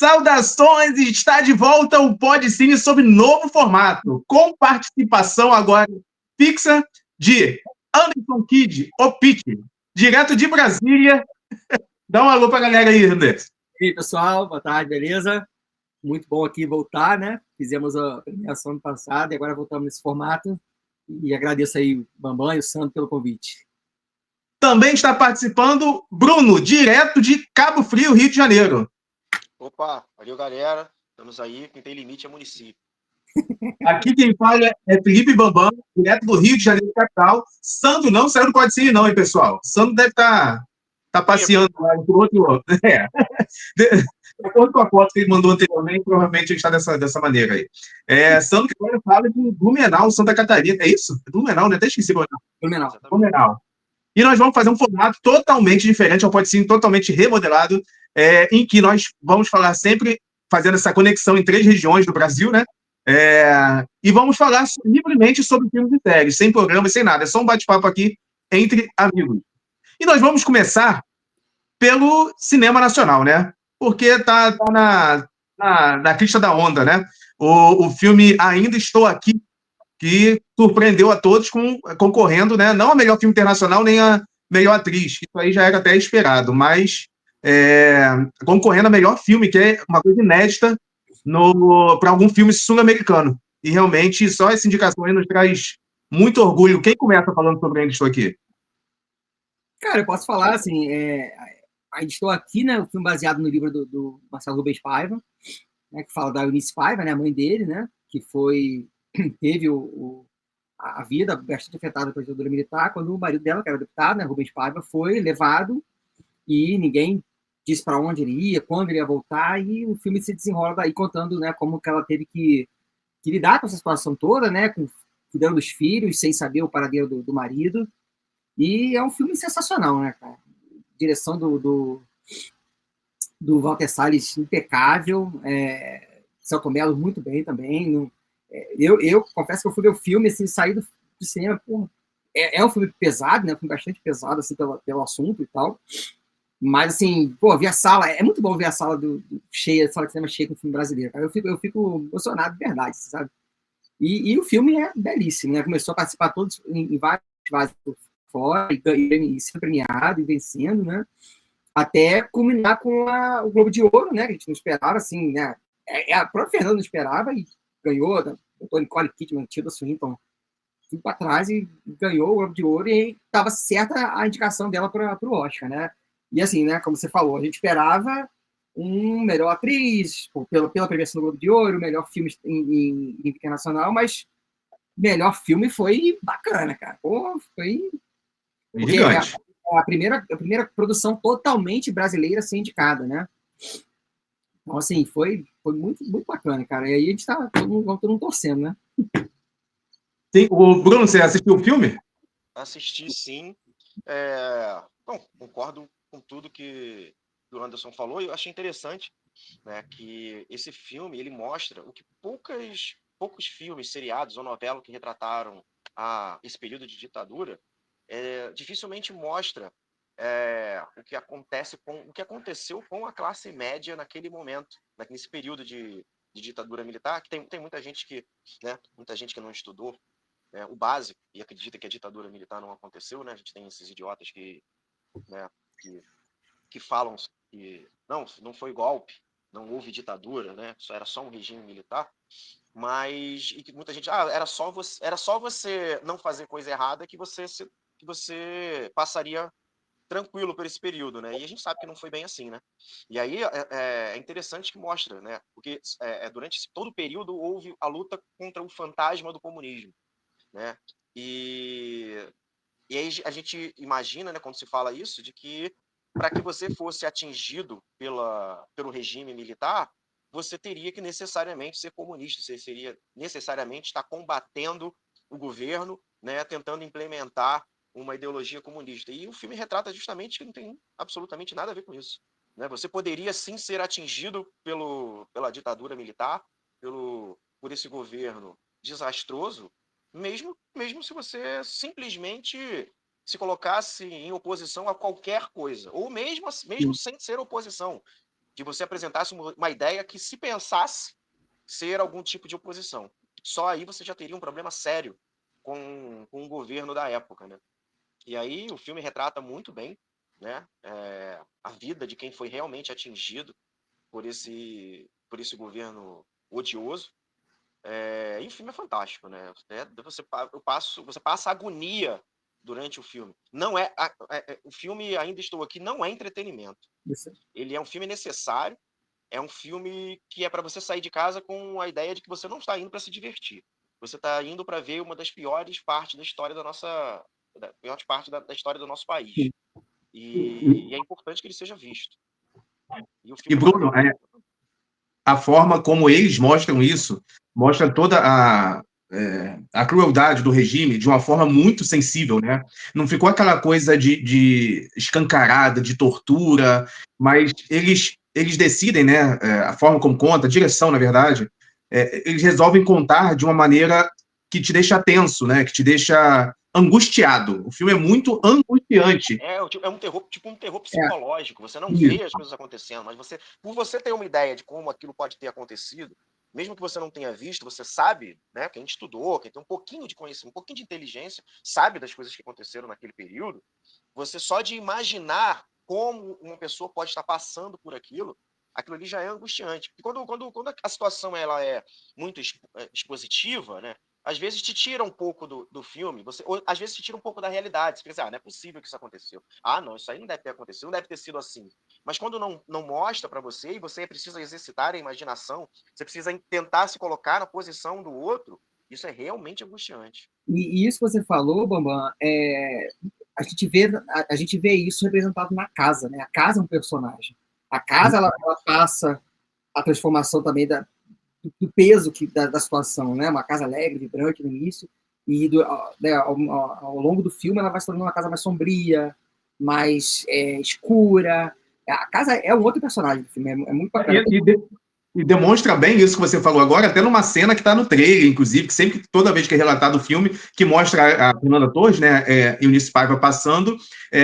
Saudações! Está de volta o Podcine sob novo formato, com participação agora fixa de Anderson Kid, o Pete, direto de Brasília. Dá um alô para a galera aí, Anderson. E aí, pessoal, boa tarde, beleza? Muito bom aqui voltar, né? Fizemos a premiação ano passado e agora voltamos nesse formato. E agradeço aí o Bambam e o Sandro pelo convite. Também está participando Bruno, direto de Cabo Frio, Rio de Janeiro. Opa, valeu, galera. Estamos aí, quem tem limite é município. Aqui quem fala é Felipe Bambam, direto do Rio de Janeiro, capital. Sandro não saiu do Podcine não, hein, pessoal? Sandro deve estar passeando lá por outro... De acordo com a foto que ele mandou anteriormente, provavelmente ele está dessa maneira aí. Sandro que agora fala de Blumenau, Santa Catarina. É isso? É Blumenau, né? Até esqueci. Blumenau. E nós vamos fazer um formato totalmente diferente, ao Podcine totalmente remodelado, em que nós vamos falar sempre, fazendo essa conexão em 3 regiões do Brasil, né? E vamos falar livremente sobre filmes e séries, sem programa, sem nada. É só um bate-papo aqui entre amigos. E nós vamos começar pelo cinema nacional, né? Porque tá na crista da onda, né? O filme Ainda Estou Aqui, que surpreendeu a todos concorrendo, né? Não a melhor filme internacional, nem a melhor atriz, que isso aí já era até esperado, mas concorrendo a melhor filme, que é uma coisa inédita para algum filme sul-americano. E realmente, só essa indicação aí nos traz muito orgulho. Quem começa falando sobre Ainda Estou Aqui? Cara, eu posso falar, assim, Ainda Estou Aqui, né? O filme baseado no livro do Marcelo Rubens Paiva, né, que fala da Eunice Paiva, né, a mãe dele, né? Que teve a vida bastante afetada pela ditadura militar, quando o marido dela, que era deputado, né, Rubens Paiva, foi levado e ninguém disse para onde ele ia, quando ele ia voltar, e o filme se desenrola daí contando, né, como que ela teve que lidar com essa situação toda, né, cuidando dos filhos, sem saber o paradeiro do marido. E é um filme sensacional, né, cara? Direção do Walter Salles impecável, Celto Mello muito bem também. Eu confesso que eu fui ver o filme, assim, saí do cinema, porra, é um filme pesado, né? Um filme bastante pesado, assim, pelo assunto e tal. Mas, assim, pô, vi a sala, é muito bom ver a sala cheia, a sala de cinema cheia com o filme brasileiro, cara. Eu fico emocionado de verdade, sabe? E o filme é belíssimo, né? Começou a participar todos em vários fora, e sendo premiado e vencendo, né? Até culminar com o Globo de Ouro, né? Que a gente não esperava, assim, né? A própria Fernanda não esperava e ganhou, né? O Nicole Kidman, Tilda Swinton, fui para trás e ganhou o Globo de Ouro e estava certa a indicação dela para o Oscar, né? E assim, né? Como você falou, a gente esperava um melhor atriz, pela premiação do Globo de Ouro, melhor filme em internacional, mas melhor filme foi bacana, cara. Pô, foi... Porque é a primeira produção totalmente brasileira a ser indicada, né? Então, assim, foi muito, muito bacana, cara. E aí a gente tá todo mundo torcendo, né? Sim. O Bruno, você assistiu o filme? Assisti, sim. Bom, concordo com tudo que o Anderson falou. E eu achei interessante, né, que esse filme ele mostra o que poucos filmes, seriados ou novelas que retrataram esse período de ditadura dificilmente mostra o que aconteceu com a classe média naquele momento, nesse período de ditadura militar, que tem muita gente que não estudou o básico e acredita que a ditadura militar não aconteceu, né? A gente tem esses idiotas que falam que não foi golpe, não houve ditadura, né? Era só um regime militar. Mas e que muita gente era só você não fazer coisa errada que você passaria tranquilo por esse período, né? E a gente sabe que não foi bem assim, né? E aí é interessante que mostra, né? Porque durante todo o período houve a luta contra o fantasma do comunismo, né? E aí a gente imagina, né, quando se fala isso, de que para que você fosse atingido pelo regime militar, você teria que necessariamente ser comunista, você seria necessariamente estar combatendo o governo, né, tentando implementar uma ideologia comunista. E o filme retrata justamente que não tem absolutamente nada a ver com isso, né? Você poderia sim ser atingido pela ditadura militar, por esse governo desastroso, mesmo se você simplesmente se colocasse em oposição a qualquer coisa, ou mesmo sem ser oposição. que você apresentasse uma ideia que se pensasse ser algum tipo de oposição. Só aí você já teria um problema sério com o governo da época, né? E aí o filme retrata muito bem, né, a vida de quem foi realmente atingido por esse governo odioso. E o filme é fantástico, né? Você passa agonia durante o filme. Não o filme Ainda Estou Aqui não é entretenimento. Isso. Ele é um filme necessário. É um filme que é para você sair de casa com a ideia de que você não está indo para se divertir. Você está indo para ver uma das piores partes da história da história do nosso país. E é importante que ele seja visto. E Bruno, a forma como eles mostram isso, mostra toda a crueldade do regime de uma forma muito sensível, né? Não ficou aquela coisa de escancarada, de tortura, mas eles decidem, né? A forma como conta, a direção, na verdade, eles resolvem contar de uma maneira que te deixa tenso, né? Que te deixa angustiado. O filme é muito angustiante. É um terror, tipo um terror psicológico. Você não vê as coisas acontecendo, mas por você ter uma ideia de como aquilo pode ter acontecido, mesmo que você não tenha visto, você sabe, né? Quem estudou, quem tem um pouquinho de conhecimento, um pouquinho de inteligência, sabe das coisas que aconteceram naquele período. Você só de imaginar como uma pessoa pode estar passando por aquilo ali já é angustiante. E quando a situação ela é muito expositiva, né? Às vezes te tira um pouco do filme, ou às vezes te tira um pouco da realidade. Você pensa, não é possível que isso aconteceu. Não, isso aí não deve ter acontecido, não deve ter sido assim. Mas quando não mostra para você, e você precisa exercitar a imaginação, você precisa tentar se colocar na posição do outro, isso é realmente angustiante. E isso que você falou, Bambam, a gente vê isso representado na casa, né? A casa é um personagem. A casa, ela passa a transformação também do peso da situação, né? Uma casa alegre, vibrante no início, e ao longo do filme ela vai se tornando uma casa mais sombria, mais escura. A casa é um outro personagem do filme, é muito bacana. E demonstra bem isso que você falou agora, até numa cena que está no trailer, inclusive, que toda vez que é relatado o filme, que mostra a Fernanda Torres, né, e o Eunice Paiva passando,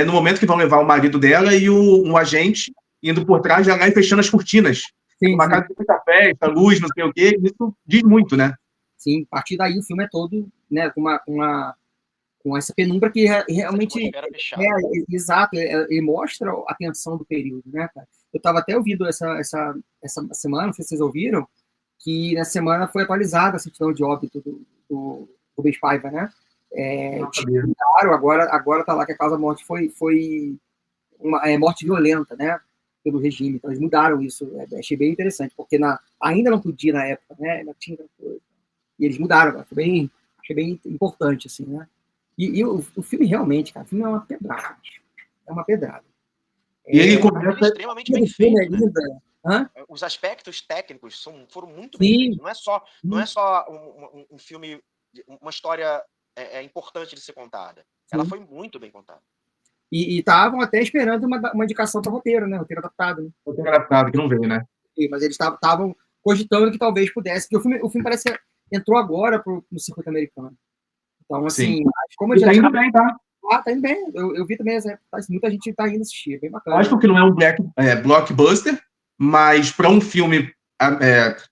no momento que vão levar o marido dela e um agente indo por trás de lá e fechando as cortinas. Sim, uma casa de muita festa, luz, não sei o quê, isso diz muito, né? Sim, a partir daí o filme é todo, né, com essa penumbra que realmente exato, ele mostra a tensão do período, né, cara? Eu estava até ouvindo essa semana, não sei se vocês ouviram, que na semana foi atualizada a certidão de óbito do Rubens Paiva, né? Claro, agora tá lá que a causa da morte foi uma morte violenta, né? Pelo regime, então eles mudaram isso, achei bem interessante, porque ainda não podia na época, né? Ainda tinha coisa. E eles mudaram, achei bem importante, assim, né? E o filme realmente, cara, o filme é uma pedrada. É uma pedrada. E ele começa extremamente bem feito, né? Os aspectos técnicos foram muito bem feitos. Não é só um filme, uma história importante de ser contada. Ela foi muito bem contada. E estavam até esperando uma indicação para roteiro, né? Roteiro adaptado. Né? Roteiro adaptado, que não veio, né? Mas eles estavam cogitando que talvez pudesse, porque o filme parece que entrou agora no circuito americano. Então, assim, como tá indo bem, tá? Tá indo bem. Eu vi também, muita gente tá indo assistir, bem bacana. Acho que não é um blockbuster, mas para um filme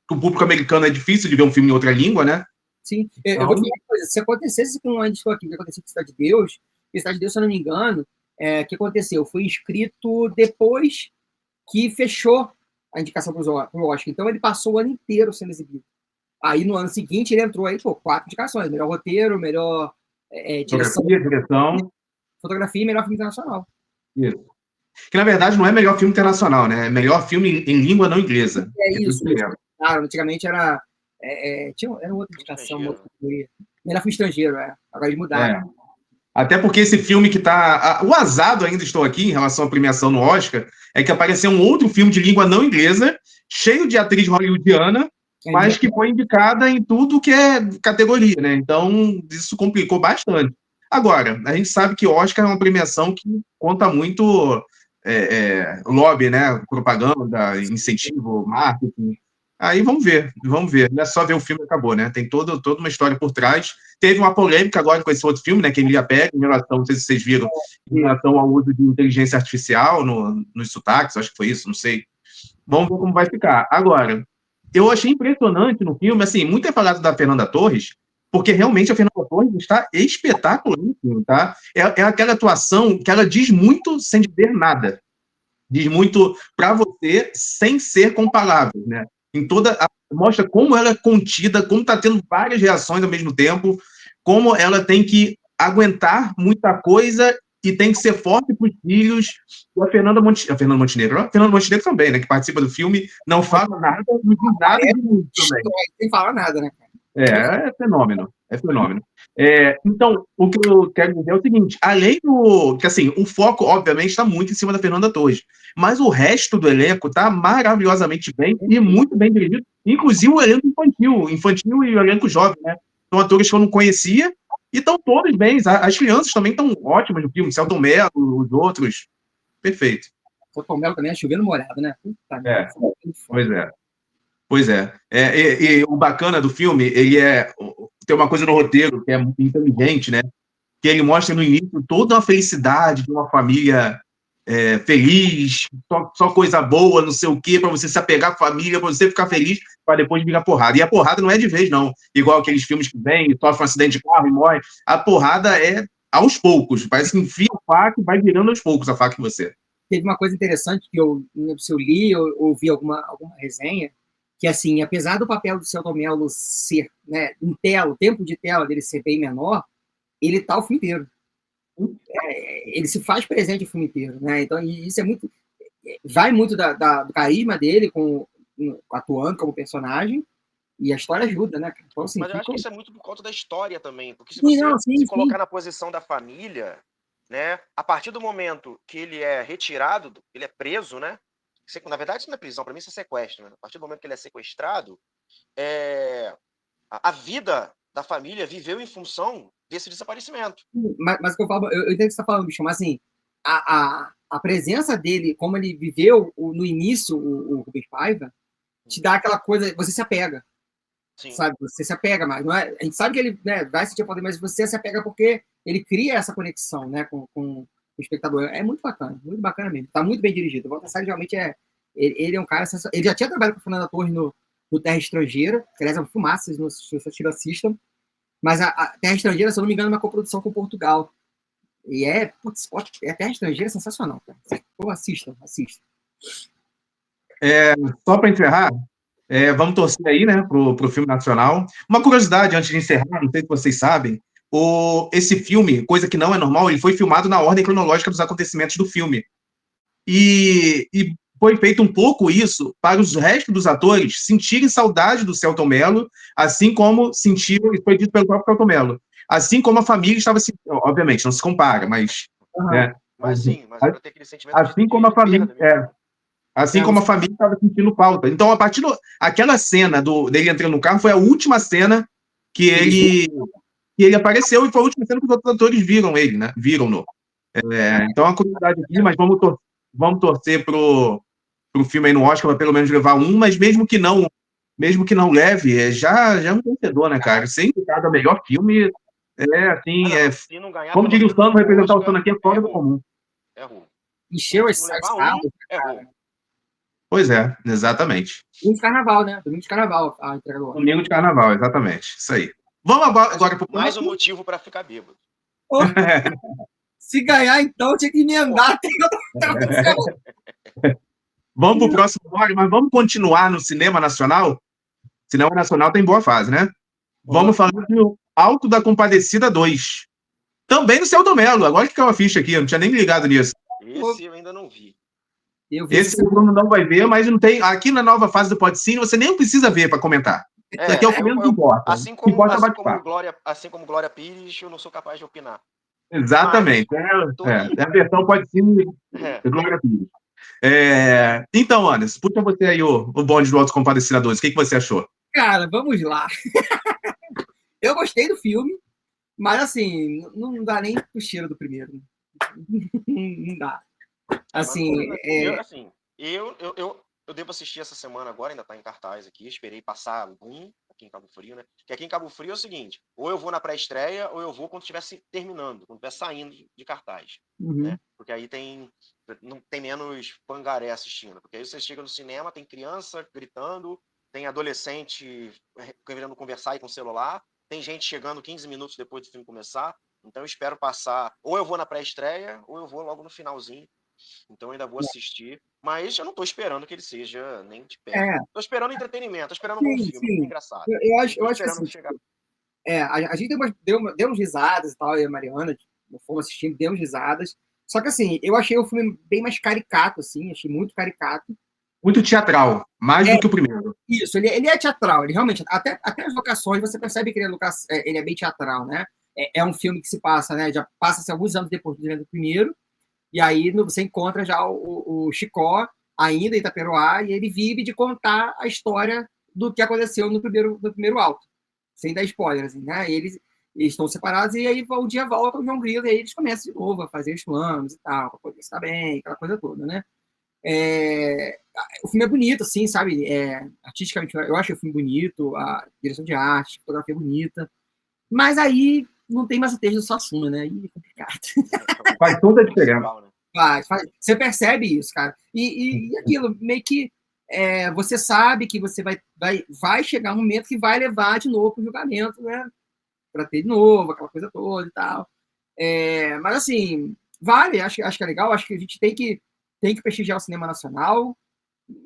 que o público americano é difícil de ver um filme em outra língua, né? Sim. Eu vou te falar uma coisa, se acontecesse com Ainda Estou Aqui, o que aconteceu com Cidade de Deus, Cidade de Deus, se eu não me engano, o que aconteceu? Foi inscrito depois que fechou a indicação para o Oscar. Então, ele passou o ano inteiro sendo exibido. Aí, no ano seguinte, ele entrou aí, 4 indicações. Melhor roteiro, melhor direção. Fotografia e melhor filme internacional. Isso. Que, na verdade, não é melhor filme internacional, né? É melhor filme em língua não inglesa. Isso. Claro, antigamente era outra indicação. Melhor filme estrangeiro, Agora eles mudaram. Até porque esse filme que tá... O azado Ainda Estou Aqui, em relação à premiação no Oscar, é que apareceu um outro filme de língua não inglesa, cheio de atriz hollywoodiana, mas que foi indicada em tudo que é categoria, né? Então, isso complicou bastante. Agora, a gente sabe que Oscar é uma premiação que conta muito lobby, né? Propaganda, incentivo, marketing. Aí vamos ver. Não é só ver o filme e acabou, né? Tem toda uma história por trás. Teve uma polêmica agora com esse outro filme, né? Que Emilia pega, em relação, não sei se vocês viram, em relação ao uso de inteligência artificial nos sotaques, acho que foi isso, não sei. Vamos ver como vai ficar. Agora, eu achei impressionante no filme, assim, muito é falado da Fernanda Torres, porque realmente a Fernanda Torres está espetacular no filme, tá? É aquela atuação que ela diz muito sem dizer nada. Diz muito para você sem ser com palavras, né? Mostra como ela é contida, como está tendo várias reações ao mesmo tempo, como ela tem que aguentar muita coisa e tem que ser forte para os filhos. E a Fernanda Montenegro também, né? Que participa do filme, não fala nada, não diz nada de muito também. Sem falar nada, né, cara? É fenômeno, é fenômeno. Então, o que eu quero dizer é o seguinte, além que assim, o foco, obviamente, está muito em cima da Fernanda Torres, mas o resto do elenco está maravilhosamente bem e muito bem dirigido, inclusive o elenco infantil e o elenco jovem, né? São atores que eu não conhecia e estão todos bem, as crianças também estão ótimas no filme, Selton Mello, os outros, perfeito. Selton Mello também é chovendo molhado, né? Puta merda. Pois é. Pois é. E o bacana do filme, tem uma coisa no roteiro que é muito inteligente, né? Que ele mostra no início toda a felicidade de uma família feliz, só coisa boa, não sei o quê, para você se apegar à família, para você ficar feliz, para depois vir a porrada. E a porrada não é de vez, não. Igual aqueles filmes que vem, sofre um acidente de carro e morre. A porrada é aos poucos. Parece que enfia a faca e vai virando aos poucos a faca em você. Teve uma coisa interessante que eu não lembro se eu li ou ouvi alguma resenha, que, assim, apesar do papel do Selton Mello ser, né, em tela, o tempo de tela dele ser bem menor, ele tá o filme inteiro. Ele se faz presente o filme inteiro, né? Então, isso é muito... Vai muito do carisma dele atuando como personagem, e a história ajuda, né? Então, assim, mas eu acho que isso é muito por conta da história também, porque se sim, você não, sim, se colocar na posição da família, né, a partir do momento que ele é retirado, ele é preso, né? Na verdade, isso não é prisão, para mim isso é sequestro, né? A partir do momento que ele é sequestrado, a vida da família viveu em função desse desaparecimento. Mas o que eu falo, eu entendo o que você está falando, bicho, mas assim, a presença dele, como ele viveu no início, o Rubens Paiva, te dá aquela coisa, você se apega. Sim. Sabe? Você se apega mais. Não é, a gente sabe que ele, né, vai sentir poder, mas você se apega porque ele cria essa conexão, né, com o espectador. É muito bacana mesmo. Está muito bem dirigido. O Walter Salles realmente ele é um cara sensacional. Ele já tinha trabalhado com a Fernanda Torres no Terra Estrangeira, que aliás é um filmaço, se vocês assistam. Mas a Terra Estrangeira, se eu não me engano, é uma coprodução com Portugal. E a Terra Estrangeira é sensacional, cara. Pô, assistam. Só para encerrar, vamos torcer aí, né, pro filme nacional. Uma curiosidade antes de encerrar, não sei se vocês sabem, esse filme, coisa que não é normal, ele foi filmado na ordem cronológica dos acontecimentos do filme. E foi feito um pouco isso para os restos dos atores sentirem saudade do Selton Mello, assim como sentiram, e foi dito pelo próprio Selton Mello, assim como a família estava se... Obviamente, não se compara, mas... Né, mas sim, mas para ter aquele sentimento assim como a família... Assim como a família estava sentindo falta. Então, a partir aquela cena dele entrando no carro foi a última cena que ele apareceu e foi a última cena que os outros atores viram ele, né? Viram-no. Então, a curiosidade aqui, mas vamos torcer pro filme aí no Oscar para pelo menos levar um, mas mesmo que não leve, já é um vencedor, né, cara? Ser indicado a melhor filme como diria o Sano, representar o Sano aqui é fora do comum. É ruim. Encheu esse sábado, cara. Pois é, exatamente. Domingo de carnaval, né? Domingo de carnaval, a entrega do Oscar. Domingo de carnaval, exatamente. Isso aí. Vamos agora pro mais um motivo para ficar bêbado. Se ganhar, então, tinha que emendar. Vamos pro próximo bloco, mas vamos continuar no cinema nacional? O cinema nacional tem boa fase, né? Vamos falar do Alto da Compadecida 2. Também no Selton Mello. Agora que caiu a ficha aqui, eu não tinha nem ligado nisso. Esse eu ainda não vi. Esse o Bruno não vai ver, mas não tem. Aqui na nova fase do Podcine, você nem precisa ver para comentar. Isso aqui é o que menos importa. Assim como Glória Pires, eu não sou capaz de opinar. Exatamente. É a versão Podcine de Glória Pires. Então, Anderson, puxa você aí o bonde do Alto Compadecida 2. O que você achou? Cara, vamos lá. Eu gostei do filme, mas assim, não dá nem o cheiro do primeiro. Não dá. Assim, eu devo assistir essa semana agora, ainda está em cartaz aqui. Esperei passar algum, aqui em Cabo Frio, né? Que aqui em Cabo Frio é o seguinte, ou eu vou na pré-estreia, ou eu vou quando estiver terminando, quando estiver saindo de cartaz, né? Porque aí não tem menos pangaré assistindo, porque aí você chega no cinema, tem criança gritando, tem adolescente querendo conversar aí com o celular, tem gente chegando 15 minutos depois do filme começar, então eu espero passar, ou eu vou na pré-estreia, ou eu vou logo no finalzinho, então eu ainda vou assistir, mas eu não estou esperando que ele seja nem de perto. Estou esperando entretenimento, estou esperando um bom filme, sim. engraçado. Eu acho que esperando assim, chegar. a gente deu uns risadas e tal, eu e a Mariana, fomos assistindo, demos risadas, só que assim, eu achei o filme bem mais caricato, assim, achei muito caricato. Muito teatral, mais do que o primeiro. Isso, ele é teatral, ele realmente, até as locações, você percebe que ele é bem teatral, né? É um filme que se passa, né? Já passa-se alguns anos depois do primeiro, e aí você encontra já o Chicó, ainda em Itaperoá, e ele vive de contar a história do que aconteceu no primeiro auto, sem dar spoiler, assim, né? Eles estão separados, e aí o dia volta o João Grilo, e aí eles começam de novo a fazer os planos e tal, para poder estar bem, aquela coisa toda, né? O filme é bonito, assim, sabe? Artisticamente, eu acho o filme bonito, a direção de arte, a fotografia é bonita, mas aí não tem mais o texto do Suassuna, né? Aí é complicado. Faz toda a diferença. Você percebe isso, cara. E aquilo, meio que você sabe que você vai chegar um momento que vai levar de novo para o julgamento, né? Para ter de novo, aquela coisa toda e tal. Mas, assim, vale, acho que é legal, acho que a gente tem que prestigiar o cinema nacional,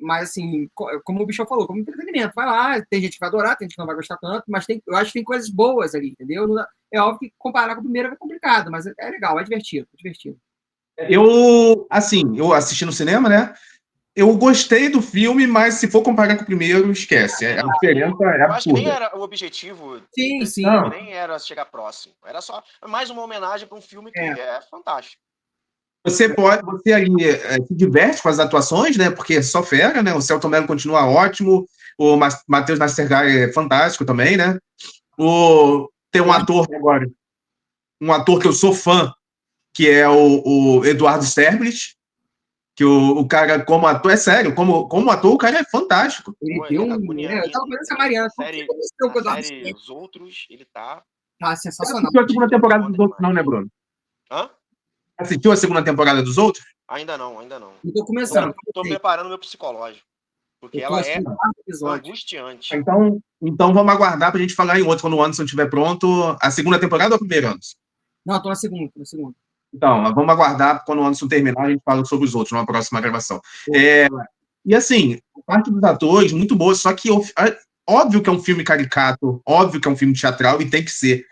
mas, assim, como o Bicho falou, como entretenimento, vai lá, tem gente que vai adorar, tem gente que não vai gostar tanto, mas eu acho que tem coisas boas ali, entendeu? É óbvio que comparar com o primeiro é complicado, mas é legal, é divertido, é divertido. Eu assisti no cinema, né? Eu gostei do filme, mas se for comparar com o primeiro, esquece. A diferença é absurda. Eu acho que nem era o objetivo desse filme, nem era chegar próximo. Era só mais uma homenagem para um filme que é fantástico. Você ali se diverte com as atuações, né? Porque é só fera, né? O Selton Mello continua ótimo, o Matheus Nascergai é fantástico também, né? Tem um ator agora, um ator que eu sou fã, que é o Eduardo Sterblit, que o cara, como ator, é sério, como ator, o cara é fantástico. Ele deu eu tava vendo essa Mariana. Na série Os Outros, ele tá sensacional. Assistiu a segunda temporada dos Outros, não, né, Bruno? Hã? Assistiu a segunda temporada dos Outros? Ainda não. Eu tô começando. Tô preparando meu psicológico. Porque ela é angustiante. Então vamos aguardar pra gente falar em outro, quando o Anderson estiver pronto. A segunda temporada ou a primeira, Anderson? Não, tô na segunda. Então, vamos aguardar quando o Anderson terminar, a gente fala sobre os outros numa próxima gravação. E assim, a parte dos atores, muito boa, só que óbvio que é um filme caricato, óbvio que é um filme teatral e tem que ser.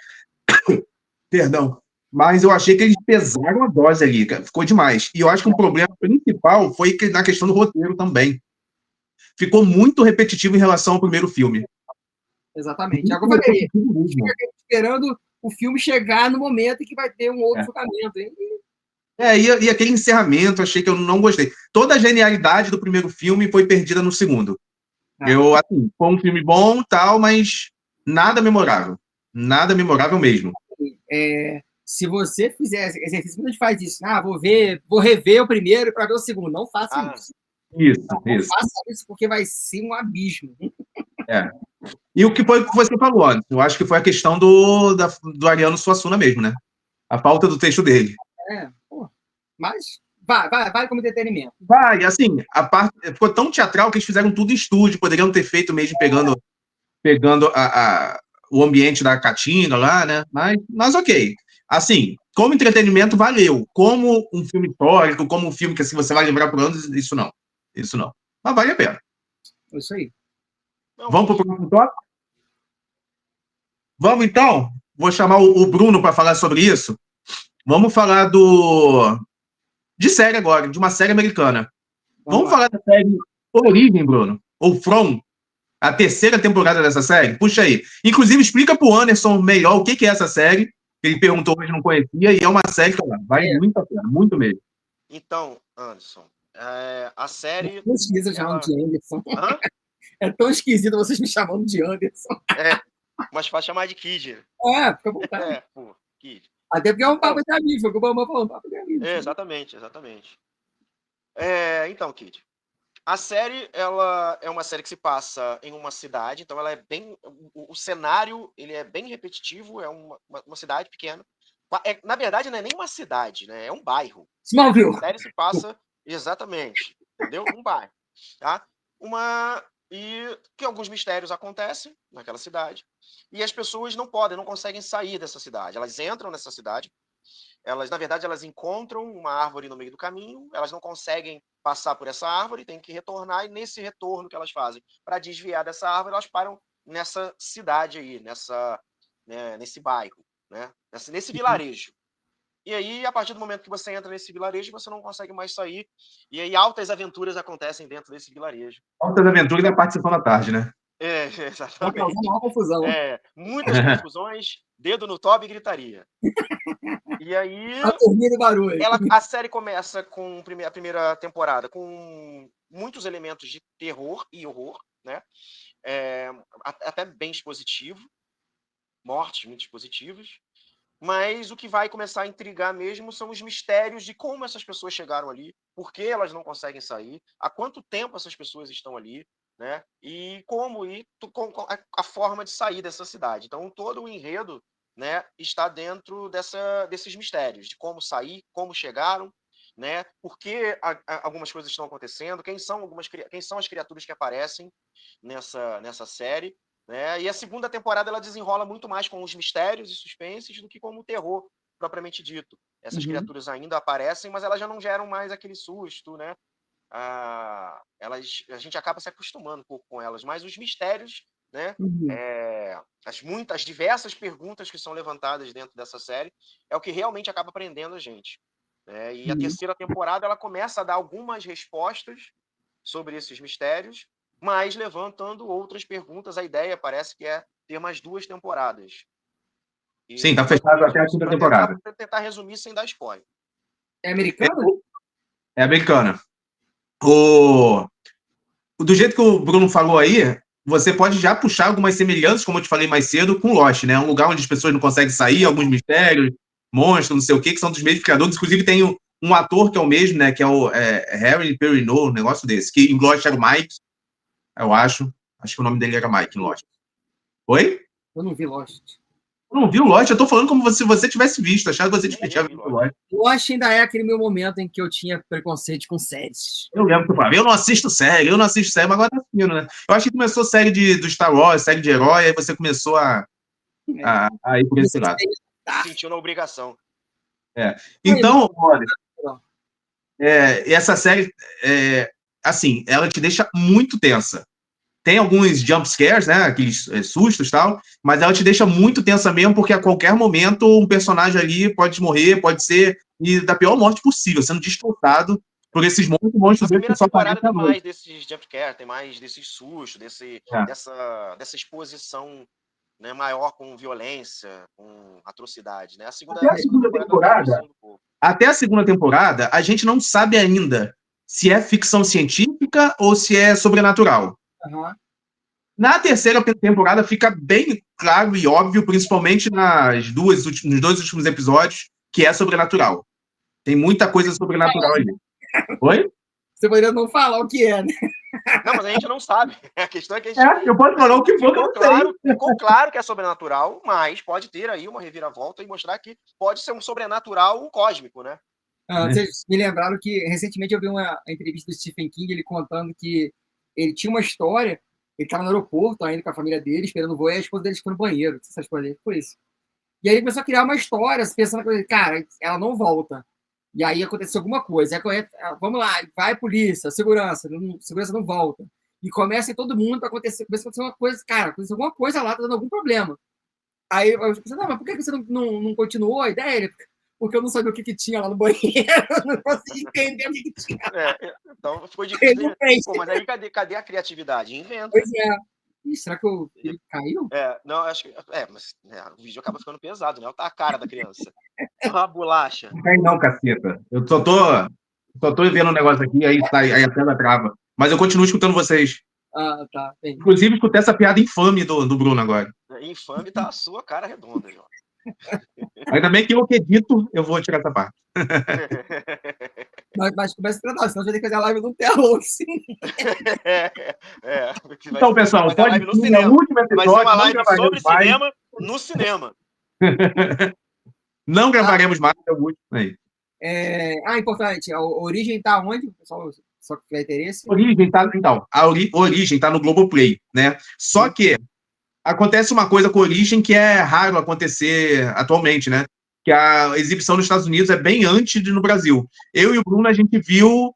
Perdão. Mas eu achei que eles pesaram a dose ali, cara. Ficou demais. E eu acho que o problema principal foi na questão do roteiro também. Ficou muito repetitivo em relação ao primeiro filme. Exatamente. Agora eu falei, fica esperando o filme chegar no momento em que vai ter um outro julgamento. E aquele encerramento, achei que eu não gostei. Toda a genialidade do primeiro filme foi perdida no segundo. Foi um filme bom, tal, mas nada memorável. Nada memorável mesmo. Se você fizer exercício, quando a gente faz isso, vou rever o primeiro para ver o segundo. Não faça isso. Não faça isso, porque vai ser um abismo. E o que foi que você falou antes? Eu acho que foi a questão do Ariano Suassuna mesmo, né? A falta do texto dele. Mas vai como entretenimento. Vai, assim, a parte ficou tão teatral que eles fizeram tudo em estúdio, poderiam ter feito mesmo pegando o ambiente da Caatinga lá, né? Mas ok. Assim, como entretenimento, valeu. Como um filme histórico, como um filme que assim, você vai lembrar por anos, isso não. Mas vale a pena. É isso aí. Vamos para o próximo tópico? Vamos, então? Vou chamar o Bruno para falar sobre isso. Vamos falar de série agora, de uma série americana. Vamos falar da série Origem, Bruno? Ou From? A terceira temporada dessa série? Puxa aí. Inclusive, explica pro Anderson melhor o que é essa série. Ele perguntou, mas não conhecia, e é uma série que vale muito a pena, muito mesmo. Então, Anderson, a série... É tão esquisito chamando de Anderson. É tão esquisito vocês me chamando de Anderson. Mas pode chamar de Kid. Fica à vontade. Kid. Até porque é um papo de amigo, foi o que o Bambam falou, um papo de amigo. Exatamente. Então, Kid, A série, ela é uma série que se passa em uma cidade, então ela é bem... O cenário, ele é bem repetitivo, é uma cidade pequena. Na verdade, não é nem uma cidade, né? É um bairro. Smallville. A série se passa exatamente, entendeu? Um bairro, tá? E que alguns mistérios acontecem naquela cidade e as pessoas não conseguem sair dessa cidade. Elas entram nessa cidade, na verdade, elas encontram uma árvore no meio do caminho, elas não conseguem passar por essa árvore, têm que retornar, e nesse retorno que elas fazem para desviar dessa árvore, elas param nessa cidade aí, nesse bairro, né? Nesse vilarejo. E aí, a partir do momento que você entra nesse vilarejo, você não consegue mais sair. E aí, altas aventuras acontecem dentro desse vilarejo. Altas aventuras da parte de da tarde, né? Exatamente. Vai causar uma confusão. Muitas confusões, dedo no toba e gritaria. E aí, A turminha do barulho. a série começa com a primeira temporada com muitos elementos de terror e horror, né? Até bem expositivo, mortes muito expositivas. Mas o que vai começar a intrigar mesmo são os mistérios de como essas pessoas chegaram ali, por que elas não conseguem sair, há quanto tempo essas pessoas estão ali, né? E a forma de sair dessa cidade. Então, todo o enredo, né, está dentro desses mistérios, de como sair, como chegaram, né? Por que algumas coisas estão acontecendo, quem são as criaturas que aparecem nessa série. Né? E a segunda temporada ela desenrola muito mais com os mistérios e suspenses do que com o terror propriamente dito. Essas criaturas ainda aparecem, mas elas já não geram mais aquele susto, né? A gente acaba se acostumando um pouco com elas, mas os mistérios, né? As diversas perguntas que são levantadas dentro dessa série é o que realmente acaba prendendo a gente. Né? E a terceira temporada ela começa a dar algumas respostas sobre esses mistérios, mas levantando outras perguntas. A ideia parece que é ter mais 2 temporadas. Sim, tá fechado até a quinta temporada. Tentar resumir sem dar spoiler. É americana? É americana. Do jeito que o Bruno falou aí, você pode já puxar algumas semelhanças, como eu te falei mais cedo, com Lost, né? Um lugar onde as pessoas não conseguem sair, alguns mistérios, monstros, não sei o quê, que são dos mesmos criadores. Inclusive, tem um ator que é o mesmo, né? Que é o Harry Perrineau, um negócio desse, que em Lost era o Mike, eu acho. Acho que o nome dele era Mike em Lost. Oi? Eu não vi Lost. Não viu Lost? Eu tô falando como se você tivesse visto, achado que você tinha visto Lost. Lost ainda é aquele meu momento em que eu tinha preconceito com séries. Eu lembro que eu falava, eu não assisto série, mas agora tá assistindo, né? Eu acho que começou série do Star Wars, série de herói, aí você começou a ir por esse lado. Sentiu na obrigação. Então, olha, essa série, assim, ela te deixa muito tensa. Tem alguns jump scares, né? Aqueles sustos e tal, mas ela te deixa muito tensa mesmo, porque a qualquer momento um personagem ali pode morrer, pode ser e da pior morte possível, sendo destroçado por esses monstros. A primeira temporada tem mais desses jump scares, tem mais desses sustos, dessa exposição, né, maior com violência, com atrocidade. Né? Até a segunda temporada, a gente não sabe ainda se é ficção científica ou se é sobrenatural. Na terceira temporada fica bem claro e óbvio, principalmente nos 2 últimos episódios, que é sobrenatural. Tem muita coisa sobrenatural ali. Oi? Você poderia não falar o que é, né? Não, mas a gente não sabe. A questão é que a gente... eu posso falar o que for, ficou claro que é sobrenatural, mas pode ter aí uma reviravolta e mostrar que pode ser um sobrenatural cósmico, né? Vocês me lembraram que recentemente eu vi uma entrevista do Stephen King, ele contando que ele tinha uma história, ele estava no aeroporto ainda com a família dele, esperando o voo, e a esposa dele ficou no banheiro, essas coisas, por isso. E aí ele começou a criar uma história, pensando, cara, ela não volta. E aí aconteceu alguma coisa. Aí, vamos lá, vai polícia, segurança não volta. E começa em todo mundo para acontecer, começa a acontecer uma coisa, cara, aconteceu alguma coisa lá, tá dando algum problema. Aí eu pensei, não, mas por que você não continuou a ideia? Porque eu não sabia o que tinha lá no banheiro, não consegui entender o que tinha. Então ficou difícil. Pô, mas aí cadê a criatividade? Inventa. Pois é. Ih, será que ele caiu? Não, acho que. Mas o vídeo acaba ficando pesado, né? Tá a cara da criança. Uma bolacha. Não cai não, caceta. Eu só tô vendo um negócio aqui, aí a tela trava. Mas eu continuo escutando vocês. Tá. Bem. Inclusive, escutei essa piada infame do Bruno agora. Infame tá a sua cara redonda, João. Ainda bem que eu acredito, eu vou tirar essa parte. Mas começa a tratar, senão a gente vai ter que fazer a live no telão, assim. Então, pessoal, vai ser uma live no cinema. o último Vai ser episódio, uma não live sobre gravaremos mais. cinema no cinema. Não gravaremos mais, é o último aí. Importante, a origem está onde? O pessoal só que tiver interesse. A origem está no Globoplay, né? Só que acontece uma coisa com a origem que é raro acontecer atualmente, né? Que a exibição nos Estados Unidos é bem antes de no Brasil. Eu e o Bruno, a gente viu...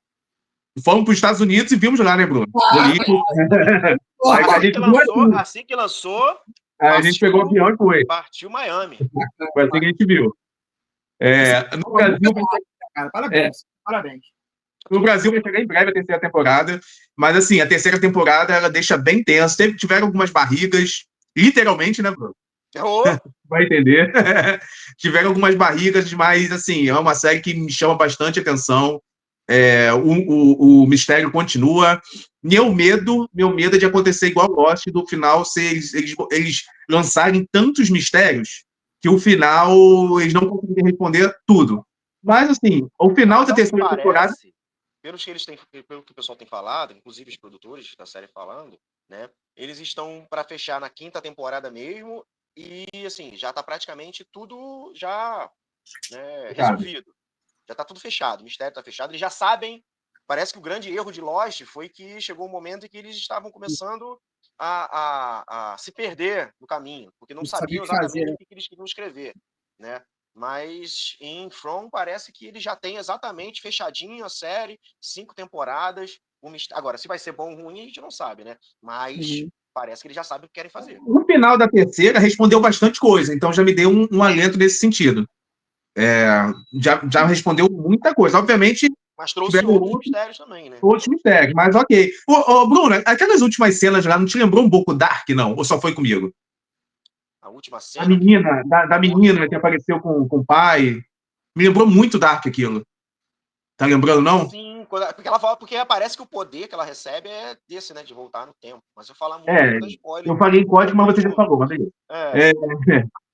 Fomos para os Estados Unidos e vimos lá, né, Bruno? Assim que lançou... A gente pegou o avião e foi. Partiu Miami. Foi assim que a gente viu. No Brasil... Cara, parabéns. No Brasil vai chegar em breve a terceira temporada, mas assim, a terceira temporada ela deixa bem tenso. Tiveram algumas barrigas, literalmente, né, Bruno? Vai entender. Tiveram algumas barrigas, mas assim, é uma série que me chama bastante atenção. O mistério continua. Meu medo é de acontecer igual Lost, do final eles lançarem tantos mistérios que o final eles não conseguirem responder tudo. Mas assim, o final da terceira temporada... Pelo que o pessoal tem falado, inclusive os produtores da série falando, né? Eles estão para fechar na 5ª temporada mesmo e assim já está praticamente tudo já resolvido, já está tudo fechado, o mistério está fechado. Eles já sabem. Parece que o grande erro de Lost foi que chegou um momento em que eles estavam começando a se perder no caminho, porque não sabiam exatamente o que eles queriam escrever, né? Mas em From parece que ele já tem exatamente fechadinho a série, 5 temporadas. Agora, se vai ser bom ou ruim, a gente não sabe, né? Mas parece que eles já sabem o que querem fazer. O final da terceira respondeu bastante coisa, então já me deu um alento nesse sentido. Já respondeu muita coisa. Obviamente. Mas trouxe outros mistérios também, né? Outros mistérios, mas ok. Bruno, aquelas últimas cenas lá não te lembrou um pouco Dark, não? Ou só foi comigo? A última cena? A menina, da menina que apareceu com o pai. Me lembrou muito Dark aquilo. Tá lembrando, não? Sim, porque ela fala, porque parece que o poder que ela recebe é desse, né? De voltar no tempo. Mas eu falar muito da spoiler. Eu falei em código, mas você já falou, mas beleza.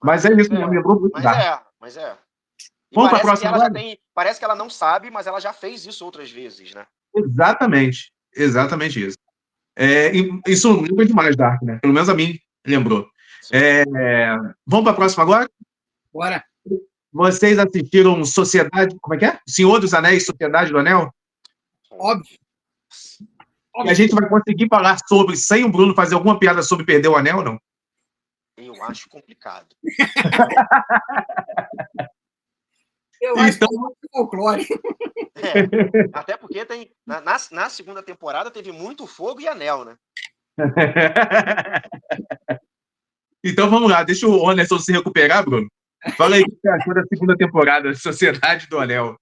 Mas é isso, me lembrou muito Dark. Mas é. E vamos para a próxima agora? Parece que ela não sabe, mas ela já fez isso outras vezes, né? Exatamente isso. Isso lembra demais Dark, né? Pelo menos a mim lembrou. Vamos para a próxima agora? Bora. Vocês assistiram Sociedade... Como é que é? Senhor dos Anéis, Sociedade do Anel? Óbvio. E a gente vai conseguir falar sobre, sem o Bruno fazer alguma piada sobre perder o anel, não? Eu acho complicado. Eu acho que é muito folclore. Até porque tem, na 2ª temporada teve muito fogo e anel, né? Então vamos lá, deixa o Anderson se recuperar, Bruno. Fala aí o que você achou da 2ª temporada de Sociedade do Anel.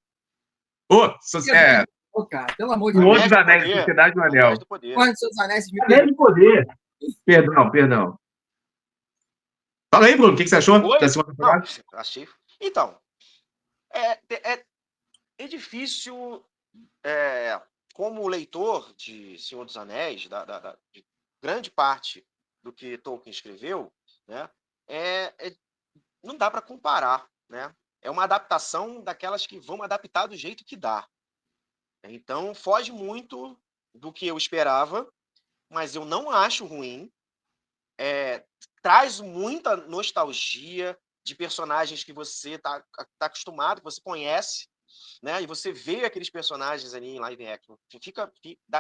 Cara, pelo amor de Deus. Senhor dos Anéis, Sociedade do Anel. Quantos seus anéis me Anéis de Poder. Perdão. Fala aí, Bruno, o que você achou da 2ª temporada? Não, achei. Então, é difícil, como leitor de Senhor dos Anéis, de grande parte do que Tolkien escreveu, né? Não dá para comparar, né? É uma adaptação daquelas que vão adaptar do jeito que dá. Então, foge muito do que eu esperava, mas eu não acho ruim. Traz muita nostalgia de personagens que você tá acostumado, que você conhece, né? E você vê aqueles personagens ali em live action.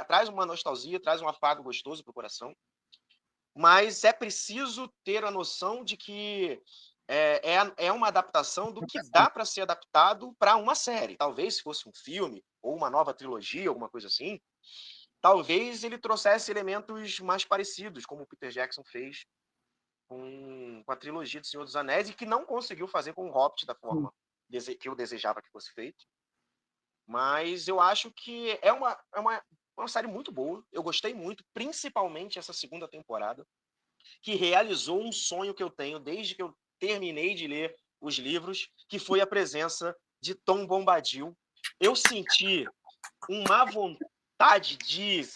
Traz uma nostalgia, traz um afago gostoso pro coração. Mas é preciso ter a noção de que é uma adaptação do que dá para ser adaptado para uma série. Talvez se fosse um filme ou uma nova trilogia, alguma coisa assim, talvez ele trouxesse elementos mais parecidos, como o Peter Jackson fez com a trilogia do Senhor dos Anéis e que não conseguiu fazer com o Hobbit da forma que eu desejava que fosse feito. Mas eu acho que é uma série muito boa. Eu gostei muito, principalmente essa 2ª temporada, que realizou um sonho que eu tenho desde que eu terminei de ler os livros, que foi a presença de Tom Bombadil. Eu senti uma vontade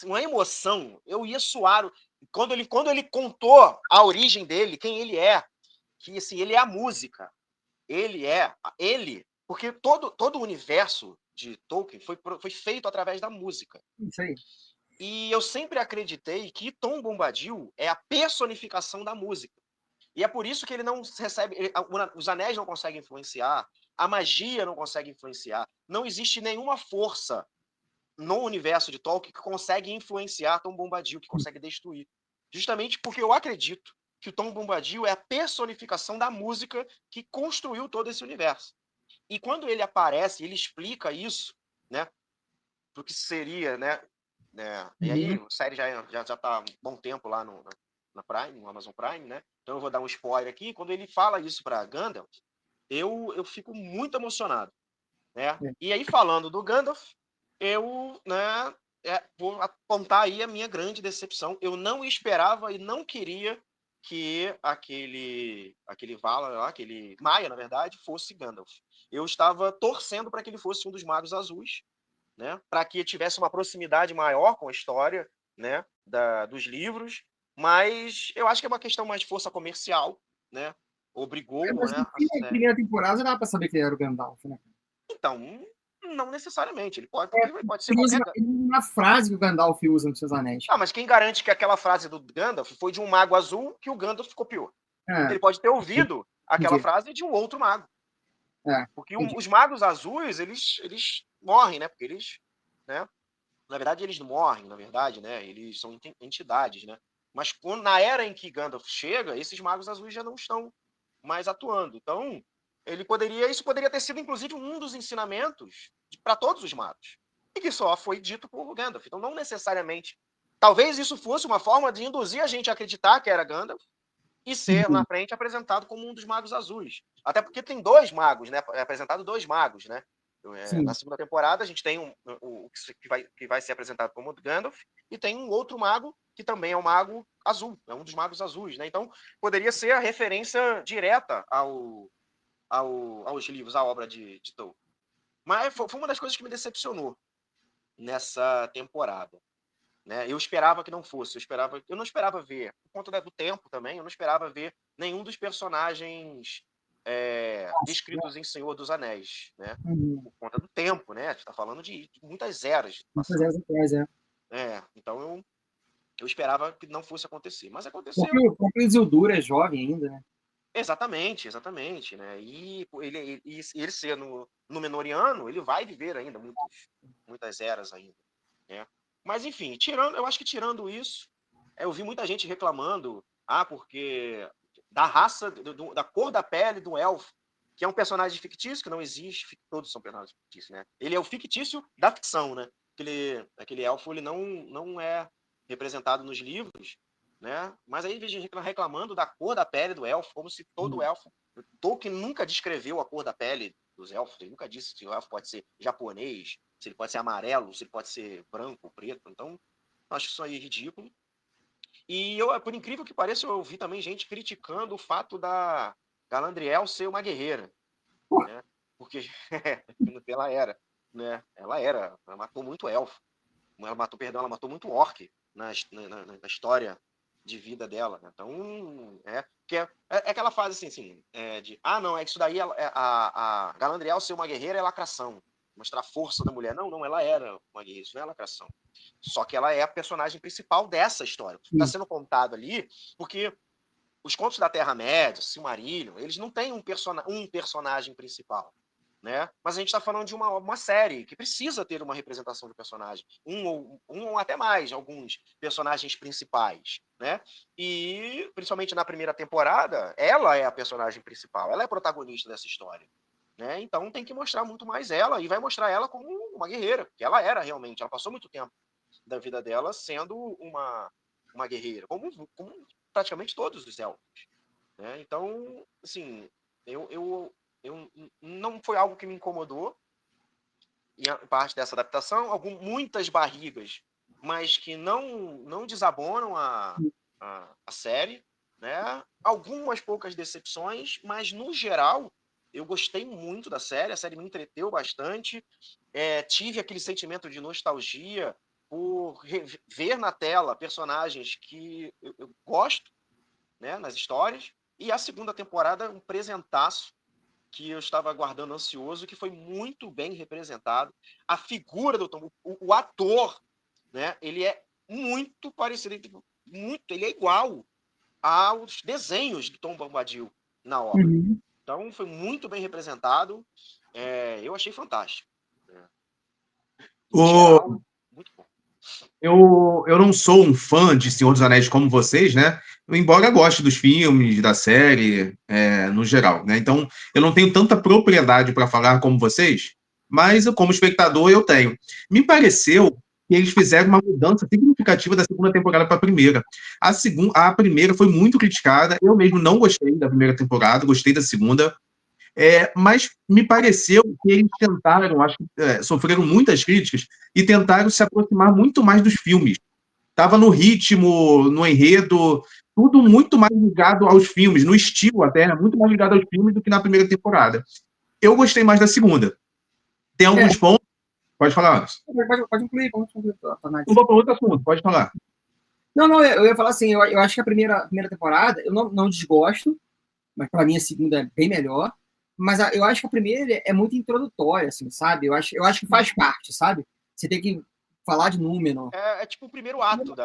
uma emoção. Eu ia suar. Quando ele contou a origem dele, quem ele é, que assim, ele é a música. Porque todo o universo de Tolkien foi feito através da música. Isso aí. E eu sempre acreditei que Tom Bombadil é a personificação da música. E é por isso que ele não recebe. Os anéis não conseguem influenciar, a magia não consegue influenciar. Não existe nenhuma força no universo de Tolkien que consegue influenciar Tom Bombadil, que consegue destruir. Justamente porque eu acredito que o Tom Bombadil é a personificação da música que construiu todo esse universo. E quando ele aparece, ele explica isso, né? Do que seria, né? E aí, a série já tá há um bom tempo lá na Prime, no Amazon Prime, né? Então eu vou dar um spoiler aqui. Quando ele fala isso para Gandalf, eu fico muito emocionado, né? E aí, falando do Gandalf, eu, né, vou apontar aí a minha grande decepção. Eu não esperava e não queria que aquele Valar lá, aquele Maia, na verdade, fosse Gandalf. Eu estava torcendo para que ele fosse um dos Magos Azuis, né, para que tivesse uma proximidade maior com a história, né, dos livros, mas eu acho que é uma questão mais de força comercial, né, obrigou, Mas né, no a fim da série. primeira temporada já dava pra saber que ele era o Gandalf, né? Então, não necessariamente, ele pode ser Ele usa qualquer... uma frase que o Gandalf usa nos seus anéis. Ah, mas quem garante que aquela frase do Gandalf foi de um mago azul que o Gandalf copiou? É, Ele pode ter ouvido aquela entendi. frase de um outro mago. Porque Entendi. os magos azuis, eles morrem, né? Porque eles, né? Na verdade, eles não morrem, na verdade, né? Eles são entidades, né? Mas na era em que Gandalf chega, esses magos azuis já não estão mais atuando. Então, isso poderia ter sido, inclusive, um dos ensinamentos para todos os magos. E que só foi dito por Gandalf. Então, não necessariamente. Talvez isso fosse uma forma de induzir a gente a acreditar que era Gandalf e ser, na frente, apresentado como um dos magos azuis. Até porque tem dois magos, né? É apresentado dois magos, né? Na segunda temporada, a gente tem o que vai ser apresentado como Gandalf, e tem um outro mago, que também é um mago azul, é um dos magos azuis, né? Então, poderia ser a referência direta aos livros, à obra de Tolkien. Mas foi uma das coisas que me decepcionou nessa temporada. Né? Eu esperava que não fosse, eu não esperava ver, por conta do tempo também, eu não esperava ver nenhum dos personagens descritos em Senhor dos Anéis, né? Por conta do tempo, né? A gente está falando de muitas eras Muitas passando. anos atrás, Então eu esperava que não fosse acontecer, mas aconteceu. O Isildur é jovem ainda, né? Exatamente, exatamente, né? E ele ser no Númenóreano, ele vai viver ainda muitas eras ainda, né? Mas enfim, eu acho que tirando isso, eu vi muita gente reclamando, porque da raça, da cor da pele do elfo, que é um personagem fictício que não existe, todos são personagens fictícios, né? Ele é o fictício da ficção, né? Aquele elfo, ele não é representado nos livros, né? Mas aí vejo gente reclamando da cor da pele do elfo, como se todo elfo... Tolkien nunca descreveu a cor da pele dos elfos, ele nunca disse se o elfo pode ser japonês, se ele pode ser amarelo, se ele pode ser branco, preto. Então, acho isso aí ridículo. E por incrível que pareça, eu ouvi também gente criticando o fato da Galadriel ser uma guerreira, né? Porque ela era, né? Ela matou muito elfo. Ela matou muito orc na história de vida dela. Né? Então, é aquela fase assim, não, isso daí, a Galadriel ser uma guerreira é lacração. Mostrar a força da mulher. Não, ela era uma guerreira, isso não é lacração. Só que ela é a personagem principal dessa história. Está sendo contado ali, porque os contos da Terra-média, Silmarillion, eles não têm um personagem principal. Né? Mas a gente está falando de uma série que precisa ter uma representação de personagem, um ou até mais, alguns personagens principais, né? E principalmente na primeira temporada, ela é a personagem principal, ela é a protagonista dessa história, né? Então tem que mostrar muito mais ela, e vai mostrar ela como uma guerreira, que ela era realmente, ela passou muito tempo da vida dela sendo uma guerreira, como praticamente todos os elfos, né? Então, assim, eu não foi algo que me incomodou em parte dessa adaptação, muitas barrigas, mas que não desabonam a série, né? Algumas poucas decepções, mas no geral eu gostei muito da série, a série me entreteu bastante, tive aquele sentimento de nostalgia por ver na tela personagens que eu gosto, né, nas histórias, e a segunda temporada um presentaço que eu estava aguardando ansioso, que foi muito bem representado. A figura do Tom, o ator, né, ele é muito parecido, ele é igual aos desenhos de Tom Bombadil na obra. Uhum. Então, foi muito bem representado. Eu achei fantástico. Em geral, muito bom. Eu não sou um fã de Senhor dos Anéis como vocês, né? Embora goste dos filmes, da série, no geral, né? Então, eu não tenho tanta propriedade para falar como vocês, mas como espectador eu tenho. Me pareceu que eles fizeram uma mudança significativa da segunda temporada para a primeira. A primeira foi muito criticada, eu mesmo não gostei da primeira temporada, gostei da segunda. Mas me pareceu que eles tentaram, acho que sofreram muitas críticas, e tentaram se aproximar muito mais dos filmes. Estava no ritmo, no enredo, tudo muito mais ligado aos filmes, no estilo até, muito mais ligado aos filmes do que na primeira temporada. Eu gostei mais da segunda. Tem alguns pontos. Pode falar, Anderson. Pode incluir, Eu vou para outro assunto, pode falar. Não, eu ia falar assim, eu acho que a primeira temporada, eu não desgosto, mas para mim a segunda é bem melhor. Mas eu acho que a primeira é muito introdutória, assim, sabe? Eu acho que faz parte, sabe? Você tem que falar de Númenor. É tipo o primeiro ato do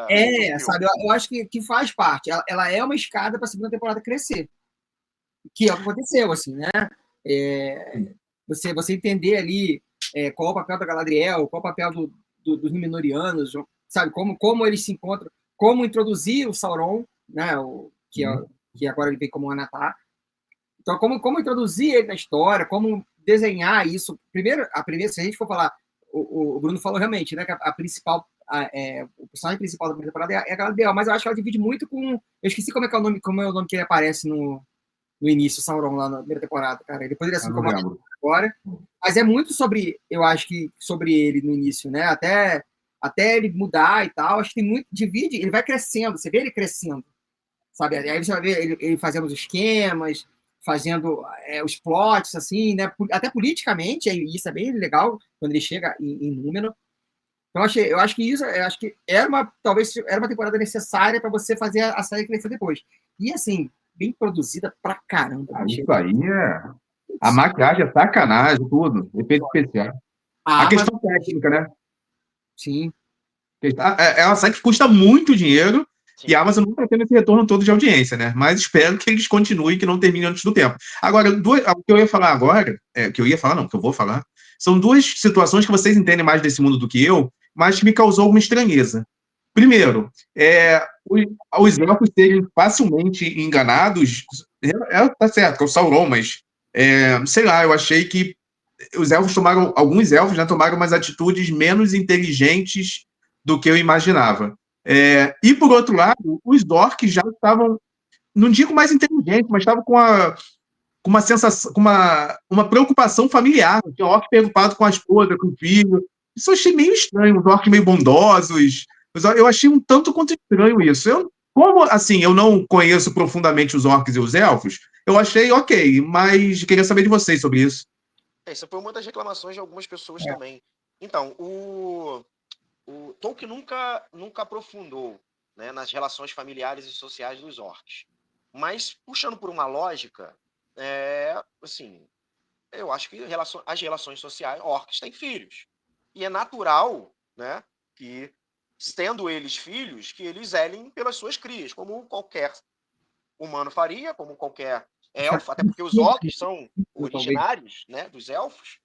sabe? Eu acho que faz parte. Ela é uma escada para a segunda temporada crescer. Que é o que aconteceu, assim, né? Você entender ali qual é o papel da Galadriel, qual é o papel dos Númenóreanos, sabe? Como eles se encontram, como introduzir o Sauron, né? Que agora ele vem como Anatar. Então, como introduzir ele na história, como desenhar isso. A primeira, se a gente for falar, o Bruno falou realmente, né, que a principal, o personagem principal da primeira temporada é a Galadriel, mas eu acho que ela divide muito com. Eu esqueci como é o nome que ele aparece no início, Sauron, lá na primeira temporada, cara. Depois ele assume como agora. Mas é muito sobre, eu acho que, sobre ele no início, né? Até ele mudar e tal. Acho que tem muito. Divide, ele vai crescendo, você vê ele crescendo, sabe? Aí você vai ver ele fazendo os esquemas, fazendo os plots, assim, né? Até politicamente, isso é bem legal quando ele chega em Númenor. Então, eu acho que talvez era uma temporada necessária para você fazer a série crescer depois. E, assim, bem produzida pra caramba. Isso aí a maquiagem é sacanagem, tudo. Efeito especial. A questão técnica, né? Sim. É uma série que custa muito dinheiro. Sim. E a Amazon não está tendo esse retorno todo de audiência, né? Mas espero que eles continuem, que não termine antes do tempo. Agora, o que eu ia falar agora, que eu vou falar, são duas situações que vocês entendem mais desse mundo do que eu, mas que me causou alguma estranheza. Primeiro, os elfos serem facilmente enganados, tá certo, que é o Sauron, mas sei lá, eu achei que alguns elfos, né, tomaram umas atitudes menos inteligentes do que eu imaginava. E, por outro lado, os orcs já estavam, não digo mais inteligentes, mas estavam com uma sensação, com uma preocupação familiar. Tinha orc preocupado com a esposa, com o filho. Isso eu achei meio estranho, os orcs meio bondosos. Eu achei um tanto quanto estranho isso. Como, assim, eu não conheço profundamente os orcs e os elfos, eu achei ok, mas queria saber de vocês sobre isso. Essa foi uma das reclamações de algumas pessoas também. Então, o Tolkien nunca aprofundou, né, nas relações familiares e sociais dos orcs. Mas, puxando por uma lógica, assim, eu acho que as relações sociais, orcs têm filhos. E é natural, né, que, tendo eles filhos, que eles zelem pelas suas crias, como qualquer humano faria, como qualquer elfo, até porque os orcs são originários, né, dos elfos,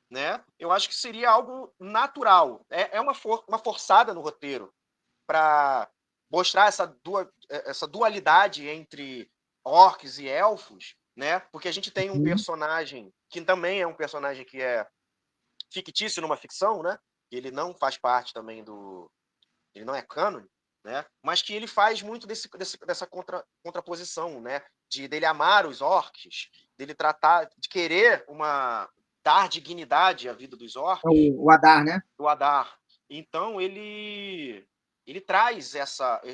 né? Eu acho que seria algo natural. É uma forçada no roteiro para mostrar essa dualidade entre orcs e elfos, né? Porque a gente tem um personagem que também é um personagem que é fictício numa ficção, né? Ele não faz parte também ele não é cânone, né? Mas que ele faz muito dessa contraposição, né? Dele amar os orcs, dele tratar, de querer dar dignidade à vida dos orcs. O Adar, né? O Adar. Então, ele traz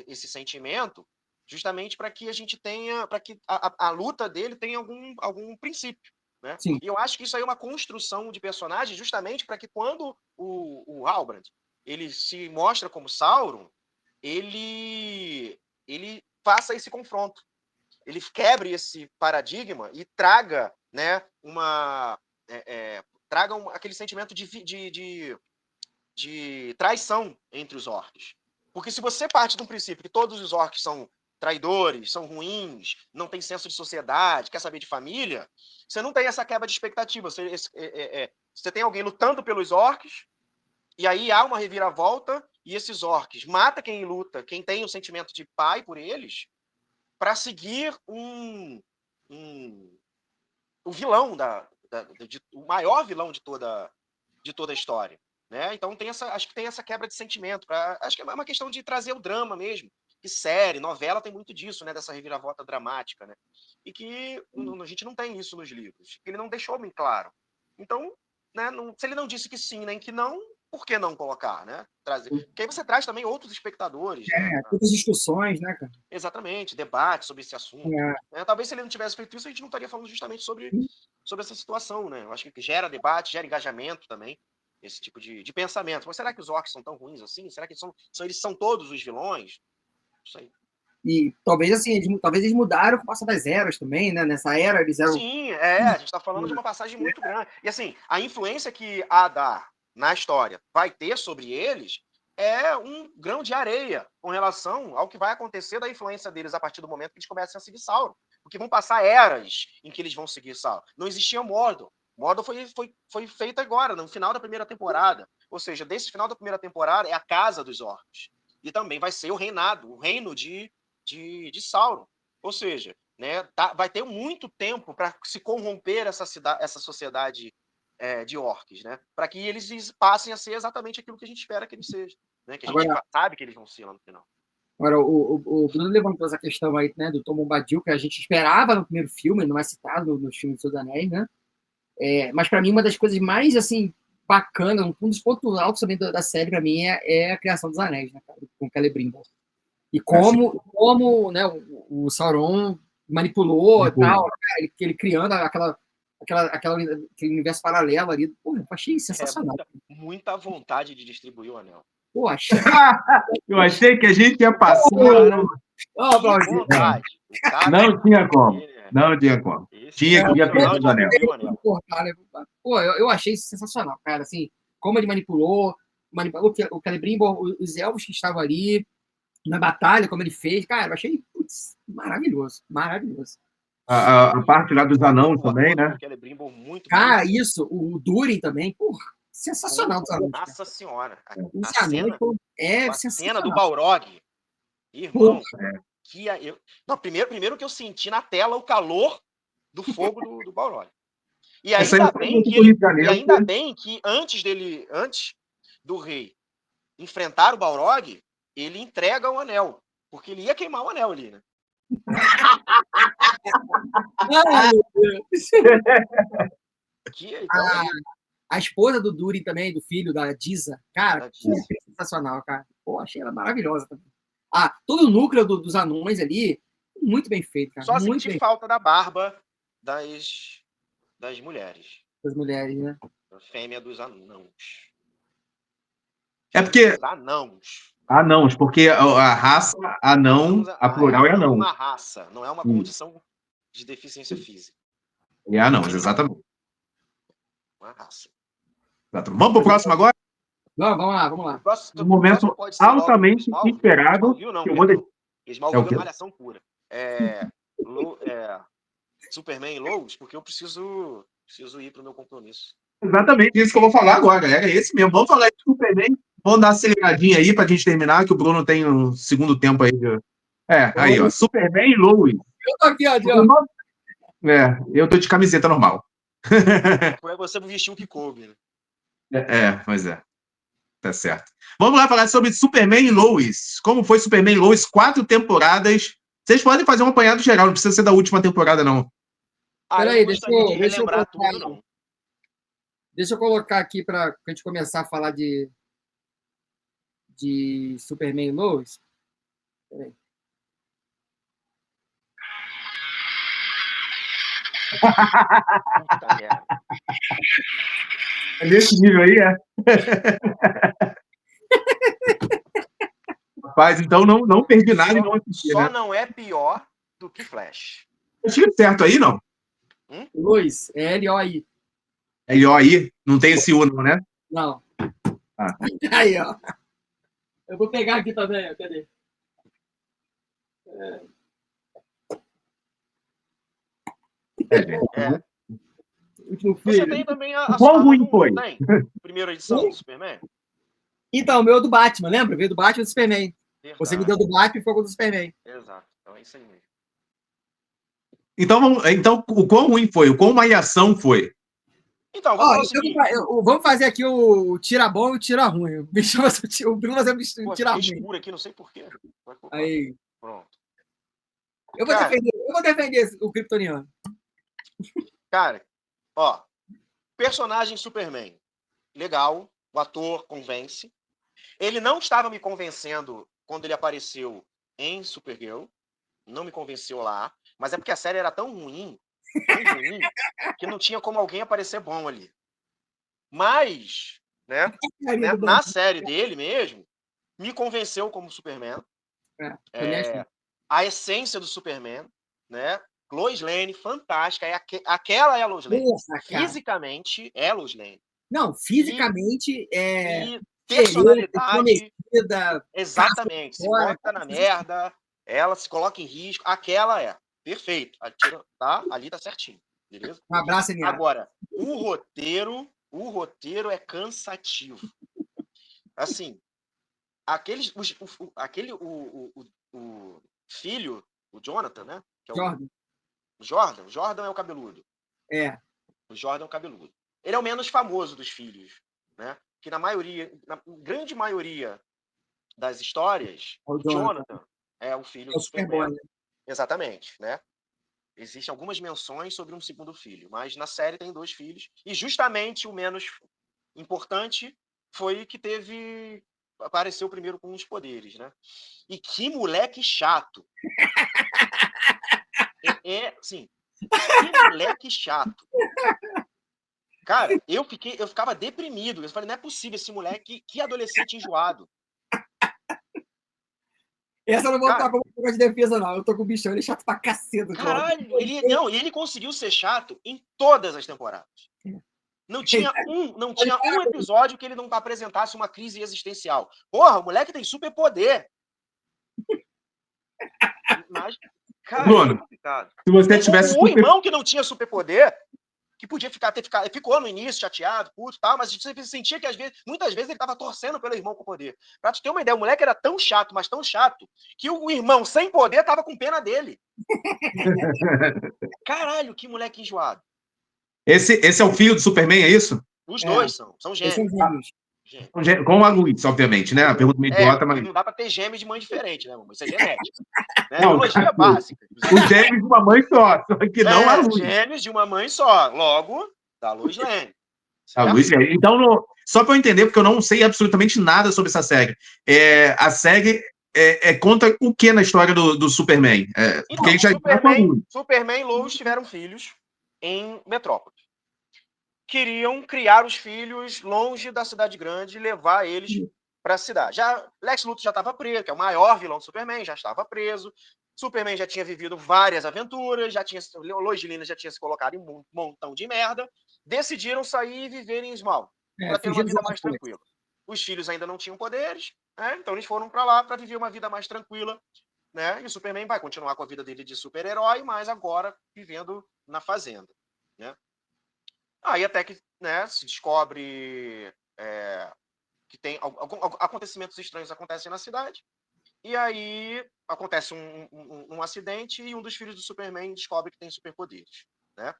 esse sentimento justamente para que a gente tenha, para que a luta dele tenha algum princípio, né? Sim. E eu acho que isso aí é uma construção de personagem justamente para que quando o Halbrand ele se mostra como Sauron, ele faça esse confronto. Ele quebre esse paradigma e traga né, tragam aquele sentimento de traição entre os orcs. Porque se você parte de um princípio que todos os orcs são traidores, são ruins, não tem senso de sociedade, quer saber de família, você não tem essa quebra de expectativa. Você tem alguém lutando pelos orcs, e aí há uma reviravolta, e esses orcs matam quem luta, quem tem o sentimento de pai por eles, para seguir o vilão, o maior vilão de toda a história. Né? Então acho que tem essa quebra de sentimento. Acho que é uma questão de trazer o drama mesmo. Que série, novela tem muito disso, né? Dessa reviravolta dramática. Né? E que a gente não tem isso nos livros. Ele não deixou bem claro. Então, né, se ele não disse que sim nem que não, por que não colocar? Né? Porque aí você traz também outros espectadores. Né? Outras discussões, né, cara? Exatamente, debate sobre esse assunto. Talvez se ele não tivesse feito isso, a gente não estaria falando justamente sobre essa situação. Né? Eu acho que gera debate, gera engajamento também. Esse tipo de pensamento. Mas será que os orcs são tão ruins assim? Será que eles são todos os vilões? Não sei. E talvez assim, talvez eles mudaram com o passar das eras também, né? Nessa era eles eram... Sim, a gente está falando de uma passagem muito grande. E assim, a influência que Adar na história vai ter sobre eles é um grão de areia com relação ao que vai acontecer da influência deles a partir do momento que eles começam a seguir Sauron. Porque vão passar eras em que eles vão seguir Sauron. Não existia Mordor. Mordor foi feito agora, no final da primeira temporada. Ou seja, desse final da primeira temporada é a casa dos orcs. E também vai ser o reino de Sauron. Ou seja, né, vai ter muito tempo para se corromper essa sociedade de orcs, né? Para que eles passem a ser exatamente aquilo que a gente espera que eles sejam. Né? Que a gente sabe que eles vão ser lá no final. Agora, o Bruno levantou essa questão aí, né, do Tom Bombadil, que a gente esperava no primeiro filme, ele não é citado nos filmes do Senhor dos Anéis, né? Mas para mim uma das coisas mais assim bacanas, um dos pontos altos também da série para mim é a criação dos anéis, né, cara, com Celebrimbor. E como né, o Sauron manipulou e tal, cara, ele criando aquele universo paralelo ali, pô, eu achei sensacional. Muita vontade de distribuir o anel. Pô, achei. Eu achei que a gente ia passar. Não tinha como. Não tinha como. Tinha que pegar o anel. Pô, eu achei isso sensacional, cara. Assim, como ele manipulou o Celebrimbor, os elfos que estavam ali na batalha, como ele fez, cara, eu achei maravilhoso. Maravilhoso. A parte lá dos anãos também, né? Cara, isso, o Durin também, porra, sensacional. Nossa senhora. A cena do Balrog. Irmão. Não, primeiro que eu senti na tela o calor do fogo do Balrog. E ainda bem que antes do rei enfrentar o Balrog, ele entrega o anel. Porque ele ia queimar o anel ali, né? A esposa do Durin também, do filho da Disa, cara, sensacional, cara. Pô, achei ela maravilhosa também. Todo o núcleo dos anões ali, muito bem feito, cara. Só senti falta da barba das mulheres. Das mulheres, né? A fêmea dos anãos. É porque... Anãos, porque a raça anão, a plural é anão. É uma raça, não é uma condição de deficiência física. É anãos, exatamente. Uma raça. Vamos pro próximo agora? Vamos lá. Um momento altamente esperado. Smallville é malhação pura. Superman e Lois, porque eu preciso ir pro meu compromisso. Exatamente isso que eu vou falar agora, galera. É esse mesmo. Vamos falar de Superman. Vamos dar uma aceleradinha aí pra gente terminar, que o Bruno tem um segundo tempo aí. Aí, ó. Superman e Lois. Eu tô aqui, ó. Eu tô de camiseta normal. Foi você vestir o que coube, né? Pois é. Tá certo. Vamos lá falar sobre Superman e Lois. Como foi Superman e Lois? 4 temporadas. Vocês podem fazer um apanhado geral, não precisa ser da última temporada, não. Peraí, deixa eu colocar aqui para a gente começar a falar de Superman e Lois. Peraí. É nesse nível aí, Rapaz, então não perdi nada e não assisti, Só não é pior do que Flash. Eu tinha certo aí, não? Lois, é L-O-I. L-O-I? Não tem esse U, não, né? Não. Ah. Aí, ó. Eu vou pegar aqui também, ó. Cadê? Último Você filho. tem também a Quão ruim foi? Tem? Primeira edição do Superman? Então, o meu é do Batman, lembra? Veio do Batman e do Superman. Verdade. Você me deu do Batman e foi com o do Superman. Exato. Então é isso aí mesmo. Então, o quão ruim foi? O quão malhação foi? Então, vamos fazer o Então, seguinte. vamos fazer aqui o tira bom e o tira ruim. O Bruno vai fazer o tira ruim. Escuro aqui, não sei porquê. Aí. Pronto. Eu vou defender o Kryptoniano. Cara, ó. Personagem Superman. Legal. O ator convence. Ele não estava me convencendo quando ele apareceu em Supergirl. Não me convenceu lá. Mas é porque a série era tão ruim, que não tinha como alguém aparecer bom ali. Mas, né, na série dele mesmo, me convenceu como Superman. A essência do Superman, né? Lois Lane, fantástica. Aquela é a Lois Lane. Fisicamente, é a Lois Lane. Não, fisicamente e personalidade. Exatamente. Se fora, bota na merda, ela se coloca em risco. Aquela é. Perfeito. Tá? Ali tá certinho. Beleza? Um abraço, Eniato. Agora, o roteiro é cansativo. Assim, o filho, o Jonathan, né? Que é Jordan. O Jordan é o cabeludo. É. O Jordan é o cabeludo. Ele é o menos famoso dos filhos, né? Que na grande maioria das histórias, o Jonathan é o filho do Superman. Exatamente, né? Existem algumas menções sobre um segundo filho, mas na série tem 2 filhos. E justamente o menos importante foi que apareceu primeiro com os poderes, né? E que moleque chato. Sim. Que moleque chato. Cara, eu ficava deprimido. Eu falei, não é possível esse moleque, que adolescente enjoado. Essa eu não vou estar como de defesa, não. Eu tô com o bichão, ele é chato pra caceta. Caralho, ele conseguiu ser chato em todas as temporadas. Não tinha um episódio que ele não apresentasse uma crise existencial. Porra, o moleque tem superpoder. Mas, cara, Bruno, é complicado. se você tivesse o irmão que não tinha superpoder, que podia ficou no início chateado, puto e tal, mas você sentia que muitas vezes ele tava torcendo pelo irmão com poder. Pra tu ter uma ideia, o moleque era tão chato, mas tão chato, que o irmão sem poder tava com pena dele. Caralho, que moleque enjoado. Esse é o filho do Superman, é isso? Os dois são gêmeos. Com a Luiz, obviamente, né? A pergunta meio idiota, mas... Não dá pra ter gêmeos de mãe diferente, né, mamãe? Isso é genética. Né? Biologia básica. Os gêmeos de uma mãe só que não a Luiz. Gêmeos de uma mãe só. Logo, da Lois Lane. A Luiz Lane. Então, só para eu entender, porque eu não sei absolutamente nada sobre essa série. A série conta o que na história do Superman? Então, Superman e Lois tiveram filhos em Metrópole. Queriam criar os filhos longe da cidade grande e levar eles para a cidade. Lex Luthor já estava preso, que é o maior vilão do Superman, já estava preso. Superman já tinha vivido várias aventuras, Lois Lane já tinha se colocado em um montão de merda. Decidiram sair e viver em Small, para ter uma vida mais tranquila. Os filhos ainda não tinham poderes, né? Então eles foram para lá para viver uma vida mais tranquila, né? E o Superman vai continuar com a vida dele de super-herói, mas agora vivendo na fazenda, né? Aí até que, né, se descobre que tem acontecimentos estranhos acontecem na cidade, e aí acontece um acidente e um dos filhos do Superman descobre que tem superpoderes, né?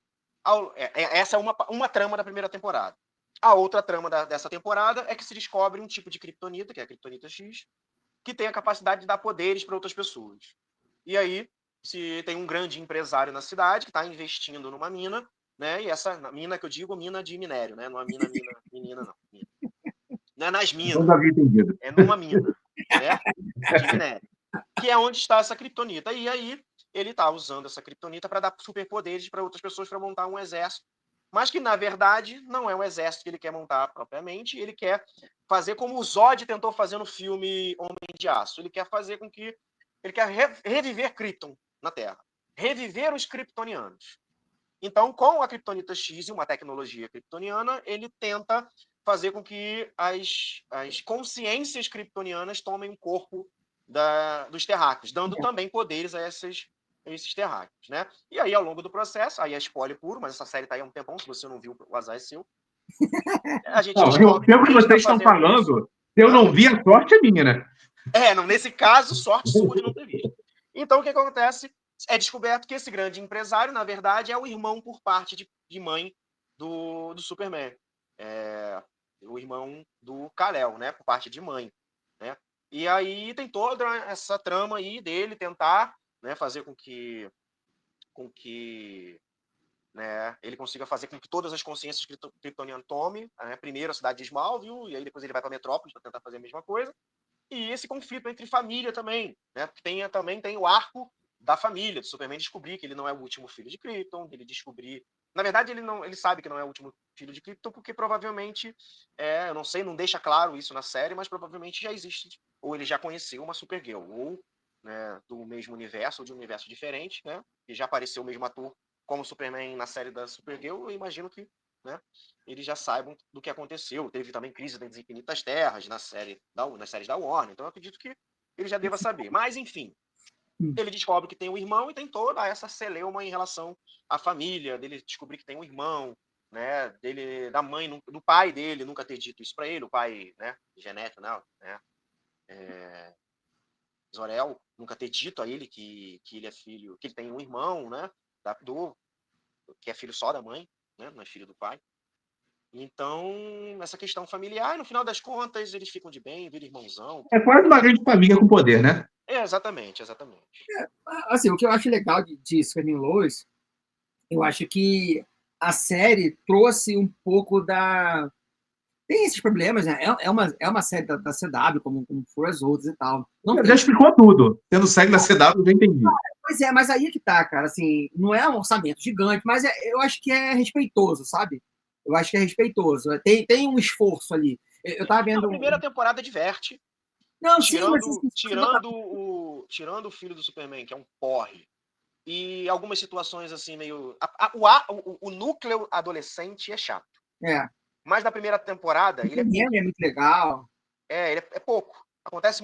Essa é uma trama da primeira temporada. A outra trama dessa temporada é que se descobre um tipo de Kryptonita, que é a Kryptonita X, que tem a capacidade de dar poderes para outras pessoas. E aí se tem um grande empresário na cidade que está investindo numa mina, né? E essa mina que eu digo, mina de minério, né? Não é menina, não. Mina. Não é nas minas. Não havia entendido. É numa mina, certo? De minério. Que é onde está essa Kryptonita. E aí ele está usando essa Kryptonita para dar superpoderes para outras pessoas para montar um exército. Mas que, na verdade, não é um exército que ele quer montar propriamente. Ele quer fazer como o Zod tentou fazer no filme Homem de Aço. Ele quer fazer com que... Ele quer reviver Krypton na Terra. Reviver os kryptonianos. Então, com a Kryptonita X e uma tecnologia kryptoniana, ele tenta fazer com que as consciências kryptonianas tomem o corpo dos terráqueos, dando também poderes a esses terráqueos, né? E aí, ao longo do processo, aí é spoiler puro, mas essa série tá aí há um tempão, se você não viu, o azar é seu. A gente O tempo que vocês estão falando, se eu não vi, a sorte é minha, né? Não, nesse caso, sorte sua de não ter visto. Então, o que acontece? É descoberto que esse grande empresário, na verdade, é o irmão por parte de mãe do Superman. O irmão do Kal-El, né? Por parte de mãe. Né? E aí tem toda essa trama aí dele tentar, né, fazer com que né, ele consiga fazer com que todas as consciências kryptonianas tomem, né, primeiro a cidade de Smallville, e aí depois ele vai para Metrópolis para tentar fazer a mesma coisa. E esse conflito entre família também, né? Porque também tem o arco da família, do Superman descobrir que ele não é o último filho de Krypton, ele descobrir... Na verdade, ele sabe que não é o último filho de Krypton, porque provavelmente, eu não sei, não deixa claro isso na série, mas provavelmente já existe, ou ele já conheceu uma Supergirl, ou, né, do mesmo universo, ou de um universo diferente, né? E já apareceu o mesmo ator como Superman na série da Supergirl, eu imagino que, né, eles já saibam do que aconteceu. Teve também Crise das Infinitas Terras nas séries da Warner, então eu acredito que ele já deva saber. Mas, enfim, ele descobre que tem um irmão e tem toda essa celeuma em relação à família, dele descobrir que tem um irmão, né, da mãe, do pai dele nunca ter dito isso para ele, o pai, né, genético, né, Zor-El nunca ter dito a ele que ele é filho, que ele tem um irmão, né, que é filho só da mãe, né, não é filho do pai. Então, essa questão familiar, no final das contas, eles ficam de bem, viram irmãozão. É quase uma grande família com poder, né? Exatamente. Assim, o que eu acho legal de Superman Lois, eu acho que a série trouxe um pouco da... Tem esses problemas, né? É uma série da CW, como foram as outras e tal. Já explicou tudo. Tendo série da CW, eu já entendi. Pois é, mas aí é que tá, cara. Assim, não é um orçamento gigante, mas eu acho que é respeitoso, sabe? Eu acho que é respeitoso. Tem um esforço ali. Eu tava vendo... A primeira temporada diverte. Não, tirando o filho do Superman, que é um porre, e algumas situações assim meio... O núcleo adolescente é chato. Mas na primeira temporada, ele é muito legal. Ele é pouco. Acontece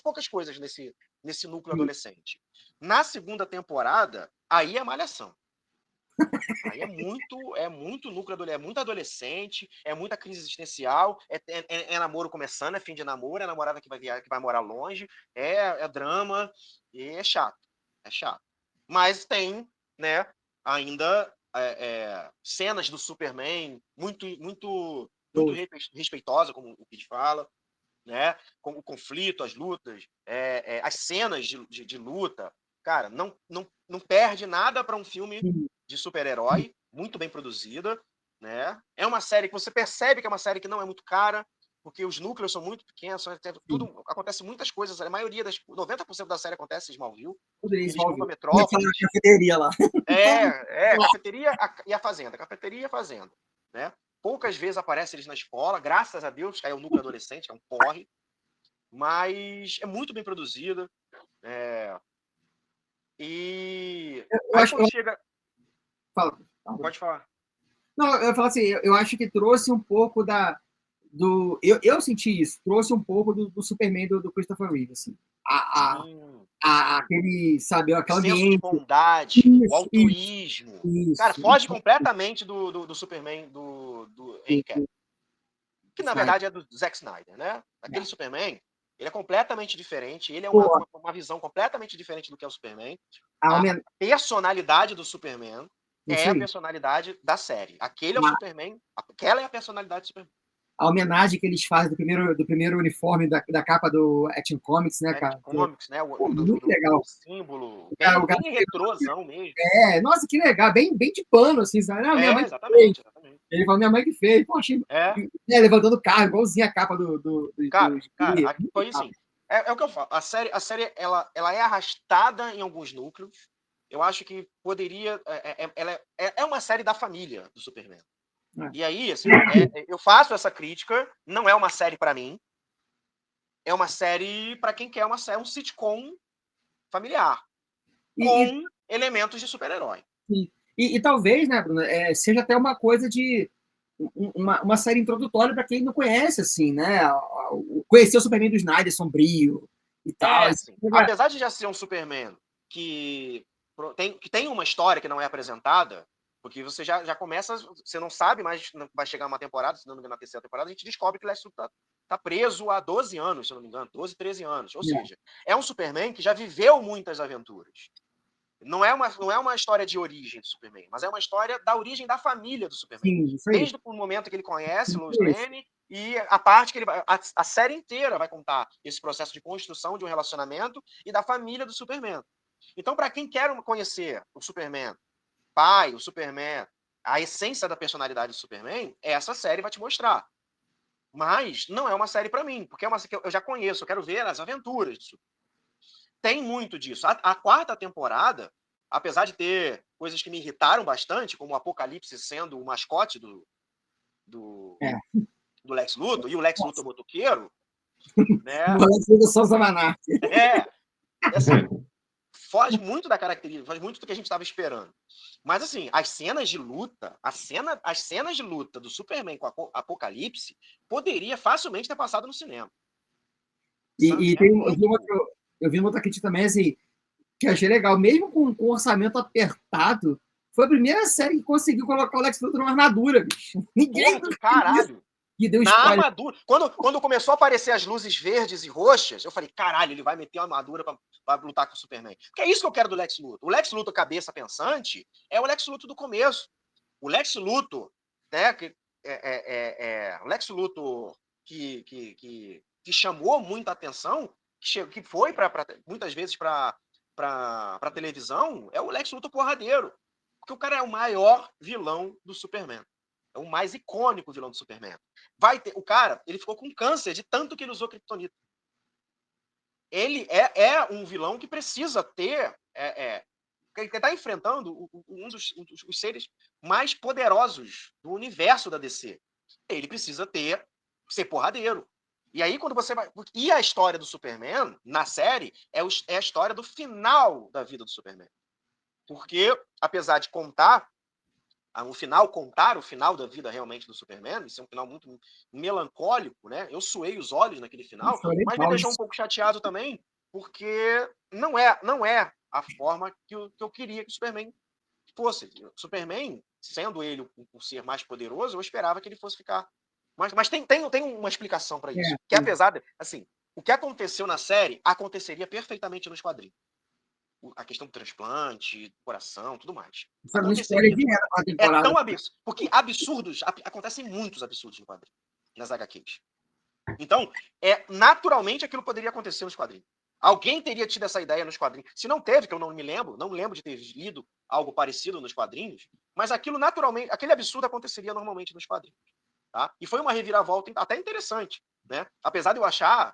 poucas coisas nesse núcleo adolescente. Na segunda temporada, aí é malhação. Aí é muito núcleo adolescente, é muito adolescente, é muita crise existencial, é namoro começando, é fim de namoro, é namorada que vai morar longe, é drama, e é chato. É chato. Mas tem, né, ainda cenas do Superman muito respeitosa, como o Kid fala, né? Com o conflito, as lutas, as cenas de luta, cara, não perde nada para um filme de super-herói, muito bem produzida, né? É uma série que você percebe que é uma série que não é muito cara, porque os núcleos são muito pequenos, tudo acontece muitas coisas, a maioria 90% da série acontece em Smallville. Eles vão para Metrópolis. Cafeteria lá. Cafeteria e a fazenda, cafeteria e a fazenda, né? Poucas vezes aparecem eles na escola, graças a Deus, que é o núcleo adolescente, é um porre, mas é muito bem produzida. E aí quando chega... Pode falar. Não, eu falo assim, eu acho que trouxe um pouco eu senti isso, trouxe um pouco do Superman do Christopher Reeve, assim. Aquele, sabe, aquela o senso de bondade, o altruísmo. Cara, foge completamente do Superman do Henry Cavill. Que, na verdade, é do Zack Snyder, né? Aquele Superman, ele é completamente diferente, ele é uma visão completamente diferente do que é o Superman. A personalidade do Superman é a personalidade da série. Aquele é o Superman, aquela é a personalidade do Superman. A homenagem que eles fazem do primeiro uniforme da capa do Action Comics, né, cara? Action Comics, né? Muito legal. O símbolo, bem retrosão mesmo. Nossa, que legal, bem de pano, assim, sabe? Exatamente. Ele falou, minha mãe que fez. Pô, achei... levantando o carro, igualzinho a capa do cara, foi assim. É o que eu falo. A série ela é arrastada em alguns núcleos. Eu acho que poderia... Ela é uma série da família do Superman. E aí, assim, eu faço essa crítica. Não é uma série para mim. É uma série para quem quer um sitcom familiar. Com elementos de super-herói. E talvez, né, Bruno, seja até uma coisa de uma série introdutória para quem não conhece, assim, né? Conhecer o Superman do Snyder sombrio e tal. Assim, apesar de já ser um Superman que tem uma história que não é apresentada, porque você já começa, você não sabe, mas vai chegar uma temporada, se não me engano, na terceira temporada, a gente descobre que o Lex Luthor tá preso há 12 anos, se não me engano, 12, 13 anos. Ou seja, é um Superman que já viveu muitas aventuras. Não é uma história de origem do Superman, mas é uma história da origem da família do Superman. Sim, isso aí. Desde o momento que ele conhece Lois Lane e a parte que ele vai. A série inteira vai contar esse processo de construção de um relacionamento e da família do Superman. Então, para quem quer conhecer o Superman, pai, o Superman, a essência da personalidade do Superman, essa série vai te mostrar. Mas não é uma série para mim, porque é uma série que eu já conheço, eu quero ver as aventuras disso. Tem muito disso. A quarta temporada, apesar de ter coisas que me irritaram bastante, como o Apocalipse sendo o mascote do Lex Luthor, e o Lex Luthor motoqueiro, né? Assim, foge muito da característica, foge muito do que a gente estava esperando. Mas, assim, as cenas de luta do Superman com o Apocalipse poderia facilmente ter passado no cinema. E eu vi uma outra crítica também, assim, que eu achei legal. Mesmo com orçamento apertado, foi a primeira série que conseguiu colocar o Lex Luthor numa armadura, bicho. Ninguém caralho. Que deu na armadura. Quando começou a aparecer as luzes verdes e roxas, eu falei, caralho, ele vai meter uma armadura pra lutar com o Superman. Porque é isso que eu quero do Lex Luthor. O Lex Luthor cabeça pensante é o Lex Luthor do começo. O Lex Luthor, né, o Lex Luthor que chamou muita atenção, que foi muitas vezes para televisão, é o Lex Luthor porradeiro. Porque o cara é o maior vilão do Superman. É o mais icônico vilão do Superman. O cara, ele ficou com câncer de tanto que ele usou kryptonita. Ele é um vilão que precisa ter... ele está enfrentando um dos seres mais poderosos do universo da DC. Ele precisa ser porradeiro. E aí, quando você vai... E a história do Superman, na série, é a história do final da vida do Superman. Porque, apesar de contar o final da vida realmente do Superman, isso é um final muito melancólico, né? Eu suei os olhos naquele final, mas me deixou um pouco chateado também, porque não é a forma que eu queria que o Superman fosse. O Superman, sendo ele o ser mais poderoso, eu esperava que ele fosse ficar... Mas tem uma explicação para isso. Que apesar de... Assim, o que aconteceu na série aconteceria perfeitamente nos quadrinhos. A questão do transplante, coração, tudo mais. É tão absurdo. Porque acontecem muitos absurdos no quadrinho, nas HQs. Então, naturalmente aquilo poderia acontecer nos quadrinhos. Alguém teria tido essa ideia nos quadrinhos. Se não teve, que eu não lembro de ter lido algo parecido nos quadrinhos, mas aquilo naturalmente, aquele absurdo aconteceria normalmente nos quadrinhos. Tá? E foi uma reviravolta até interessante, né? Apesar de eu achar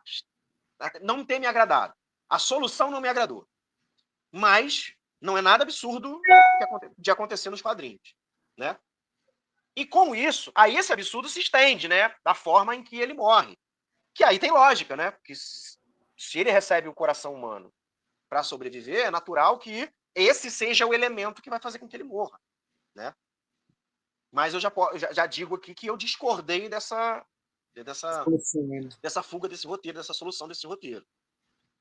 não ter me agradado. A solução não me agradou. Mas não é nada absurdo de acontecer nos quadrinhos, né? E com isso, aí esse absurdo se estende, né? Da forma em que ele morre. Que aí tem lógica, né? Porque se ele recebe o coração humano para sobreviver, é natural que esse seja o elemento que vai fazer com que ele morra, né? Mas eu já digo aqui que eu discordei dessa fuga desse roteiro, dessa solução desse roteiro.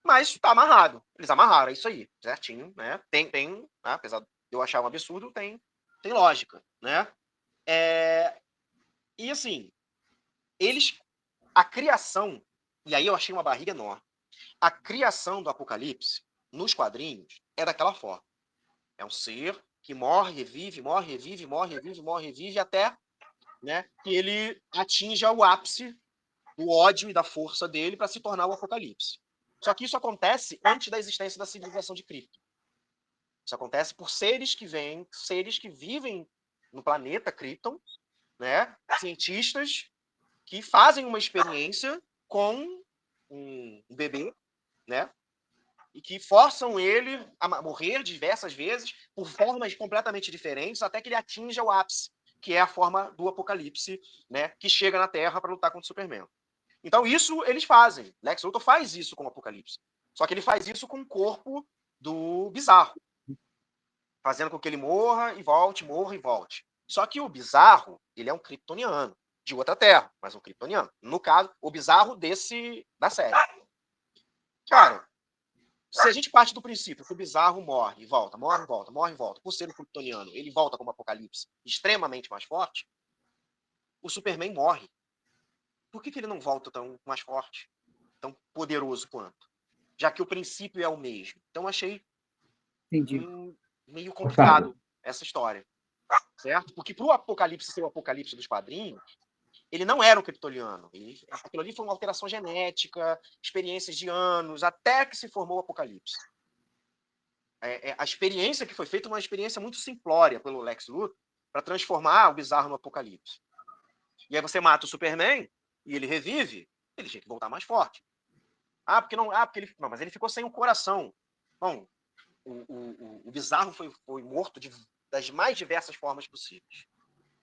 Mas está amarrado. Eles amarraram, é isso aí, certinho, né? Tem né? Apesar de eu achar um absurdo, tem lógica, né? E assim, a criação, e aí eu achei uma barriga enorme, a criação do Apocalipse nos quadrinhos é daquela forma. É um ser que morre, revive, morre, revive, morre, revive, morre, revive, até, né, que ele atinja o ápice do ódio e da força dele para se tornar o Apocalipse. Só que isso acontece antes da existência da civilização de Krypton. Isso acontece por seres que vivem no planeta Krypton, né? Cientistas que fazem uma experiência com um bebê, né? E que forçam ele a morrer diversas vezes por formas completamente diferentes até que ele atinja o ápice, que é a forma do Apocalipse, né? Que chega na Terra para lutar contra o Superman. Então, isso eles fazem. Lex Luthor faz isso com o Apocalipse. Só que ele faz isso com o corpo do Bizarro. fazendo com que ele morra e volte. Só que o Bizarro, ele é um kryptoniano, de outra terra, mas um kryptoniano. No caso, o Bizarro da série. Cara, se a gente parte do princípio que o Bizarro morre e volta, por ser um kryptoniano, ele volta como Apocalipse extremamente mais forte, o Superman morre. Por que ele não volta tão mais forte, tão poderoso quanto? Já que o princípio é o mesmo. Então, achei meio complicado essa história. Certo? Porque para o Apocalipse ser o Apocalipse dos quadrinhos, ele não era um kryptoniano. Aquilo ali foi uma alteração genética, experiências de anos, até que se formou o Apocalipse. A experiência que foi feita é uma experiência muito simplória pelo Lex Luthor para transformar o Bizarro no Apocalipse. E aí você mata o Superman e ele revive, ele tinha que voltar mais forte. Mas ele ficou sem o coração. Bom, o Bizarro foi morto das mais diversas formas possíveis.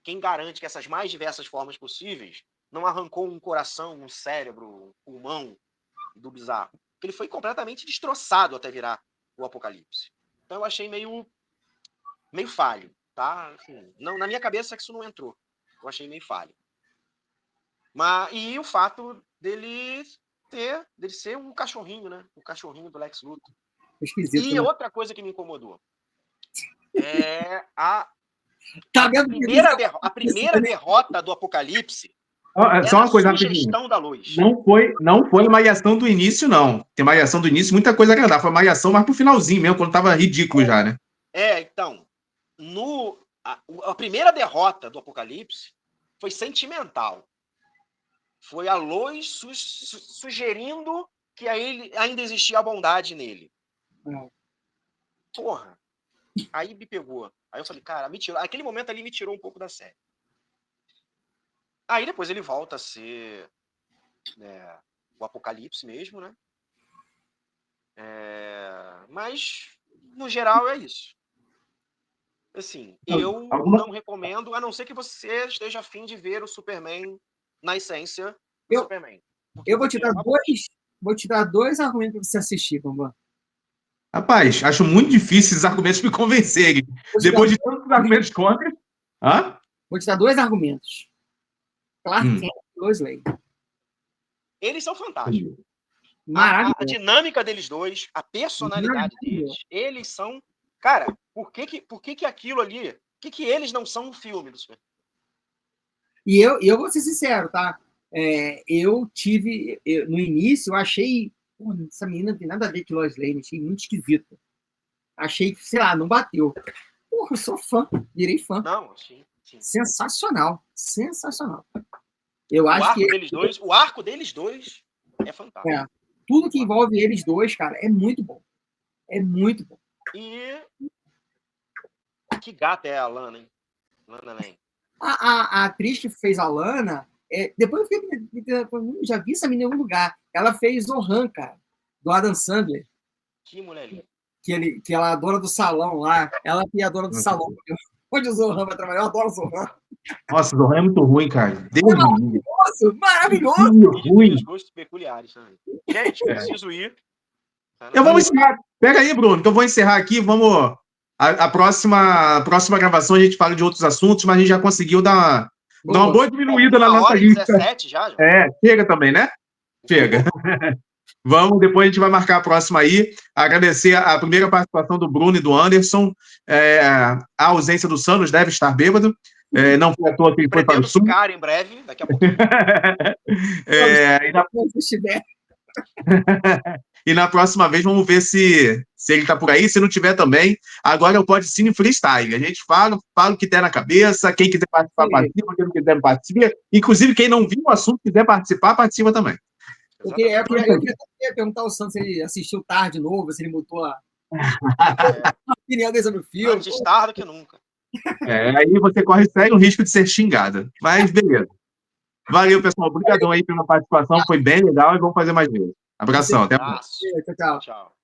Quem garante que essas mais diversas formas possíveis não arrancou um coração, um cérebro, um pulmão do Bizarro? Porque ele foi completamente destroçado até virar o Apocalipse. Então eu achei meio falho, tá? Assim, não, na minha cabeça isso não entrou. Eu achei meio falho. E o fato dele ser um cachorrinho, né? O cachorrinho do Lex Luthor. Esquisito, E né? outra coisa que me incomodou é a primeira derrota do Apocalipse. Só uma coisa rapidinho. Da luz. Não foi malhação do início, não. Tem malhação do início, muita coisa agradável. Foi malhação mais pro finalzinho mesmo, quando tava ridículo já, né? Então, a primeira derrota do Apocalipse foi sentimental. Foi a Lois sugerindo que ainda existia a bondade nele. Porra. Aí me pegou. Aí eu falei, cara, me tirou. Aquele momento ali me tirou um pouco da série. Aí depois ele volta a ser o Apocalipse mesmo, né? Mas, no geral, é isso. Assim, eu não recomendo, a não ser que você esteja afim de ver o Superman na essência do Superman. Eu vou te dar dois argumentos para você assistir, Bambam. Rapaz, acho muito difícil esses argumentos me convencerem. Depois de tantos argumentos contra. Vou te dar dois argumentos. Clark Kent e Lois Lane. Eles são fantásticos. Maravilhoso. A dinâmica deles dois, a personalidade deles, eles são... Cara, por que aquilo ali... Por que eles não são um filme do Superman? E eu vou ser sincero, tá? No início, eu achei... essa menina não tem nada a ver com Lois Lane, achei muito esquisita. Achei, sei lá, não bateu. Porra, eu sou fã, virei fã. Não, sim. Sensacional. Eu acho que o arco deles dois é fantástico. Tudo que envolve eles dois, cara, é muito bom. E que gata é a Lana, hein? Lana Lane. A atriz que fez a Lana, depois eu fiquei, já vi essa menina em algum lugar. Ela fez Zohan, cara, do Adam Sandler. Que mulher linda. Que ela é a dona do salão lá. Ela que é a dona do salão. Onde o Zohan vai trabalhar? Eu adoro o Zohan. Nossa, o Zohan é muito ruim, cara. Maravilhoso! Ruim. Os gostos peculiares também. Gente, preciso ir. Eu vou encerrar. Pega aí, Bruno, que eu vou encerrar aqui. Vamos. A próxima gravação a gente fala de outros assuntos, mas a gente já conseguiu dar uma boa diminuída na nossa lista. 17 já? Chega também, né? Chega. Vamos, depois a gente vai marcar a próxima aí. Agradecer a primeira participação do Bruno e do Anderson. A ausência do Sanos deve estar bêbado. Não foi à toa que ele foi para o sul. Ficar em breve, daqui a pouquinho. E na próxima vez vamos ver se ele está por aí. Se não tiver também, agora é o Pode Cine Freestyle. A gente fala o que der na cabeça. Quem quiser participar, participa. Quem não quiser, participa. Inclusive, quem não viu o assunto, quiser participar, participa também. Eu queria perguntar ao Santos se ele assistiu tarde de novo, se ele mudou a opinião dele sobre o filme. Antes tarde do que nunca. Aí você corre sério o risco de ser xingada. Mas beleza. Valeu, pessoal. Obrigadão aí pela participação. Foi bem legal e vamos fazer mais vezes. Abração. Até a próxima. Tchau.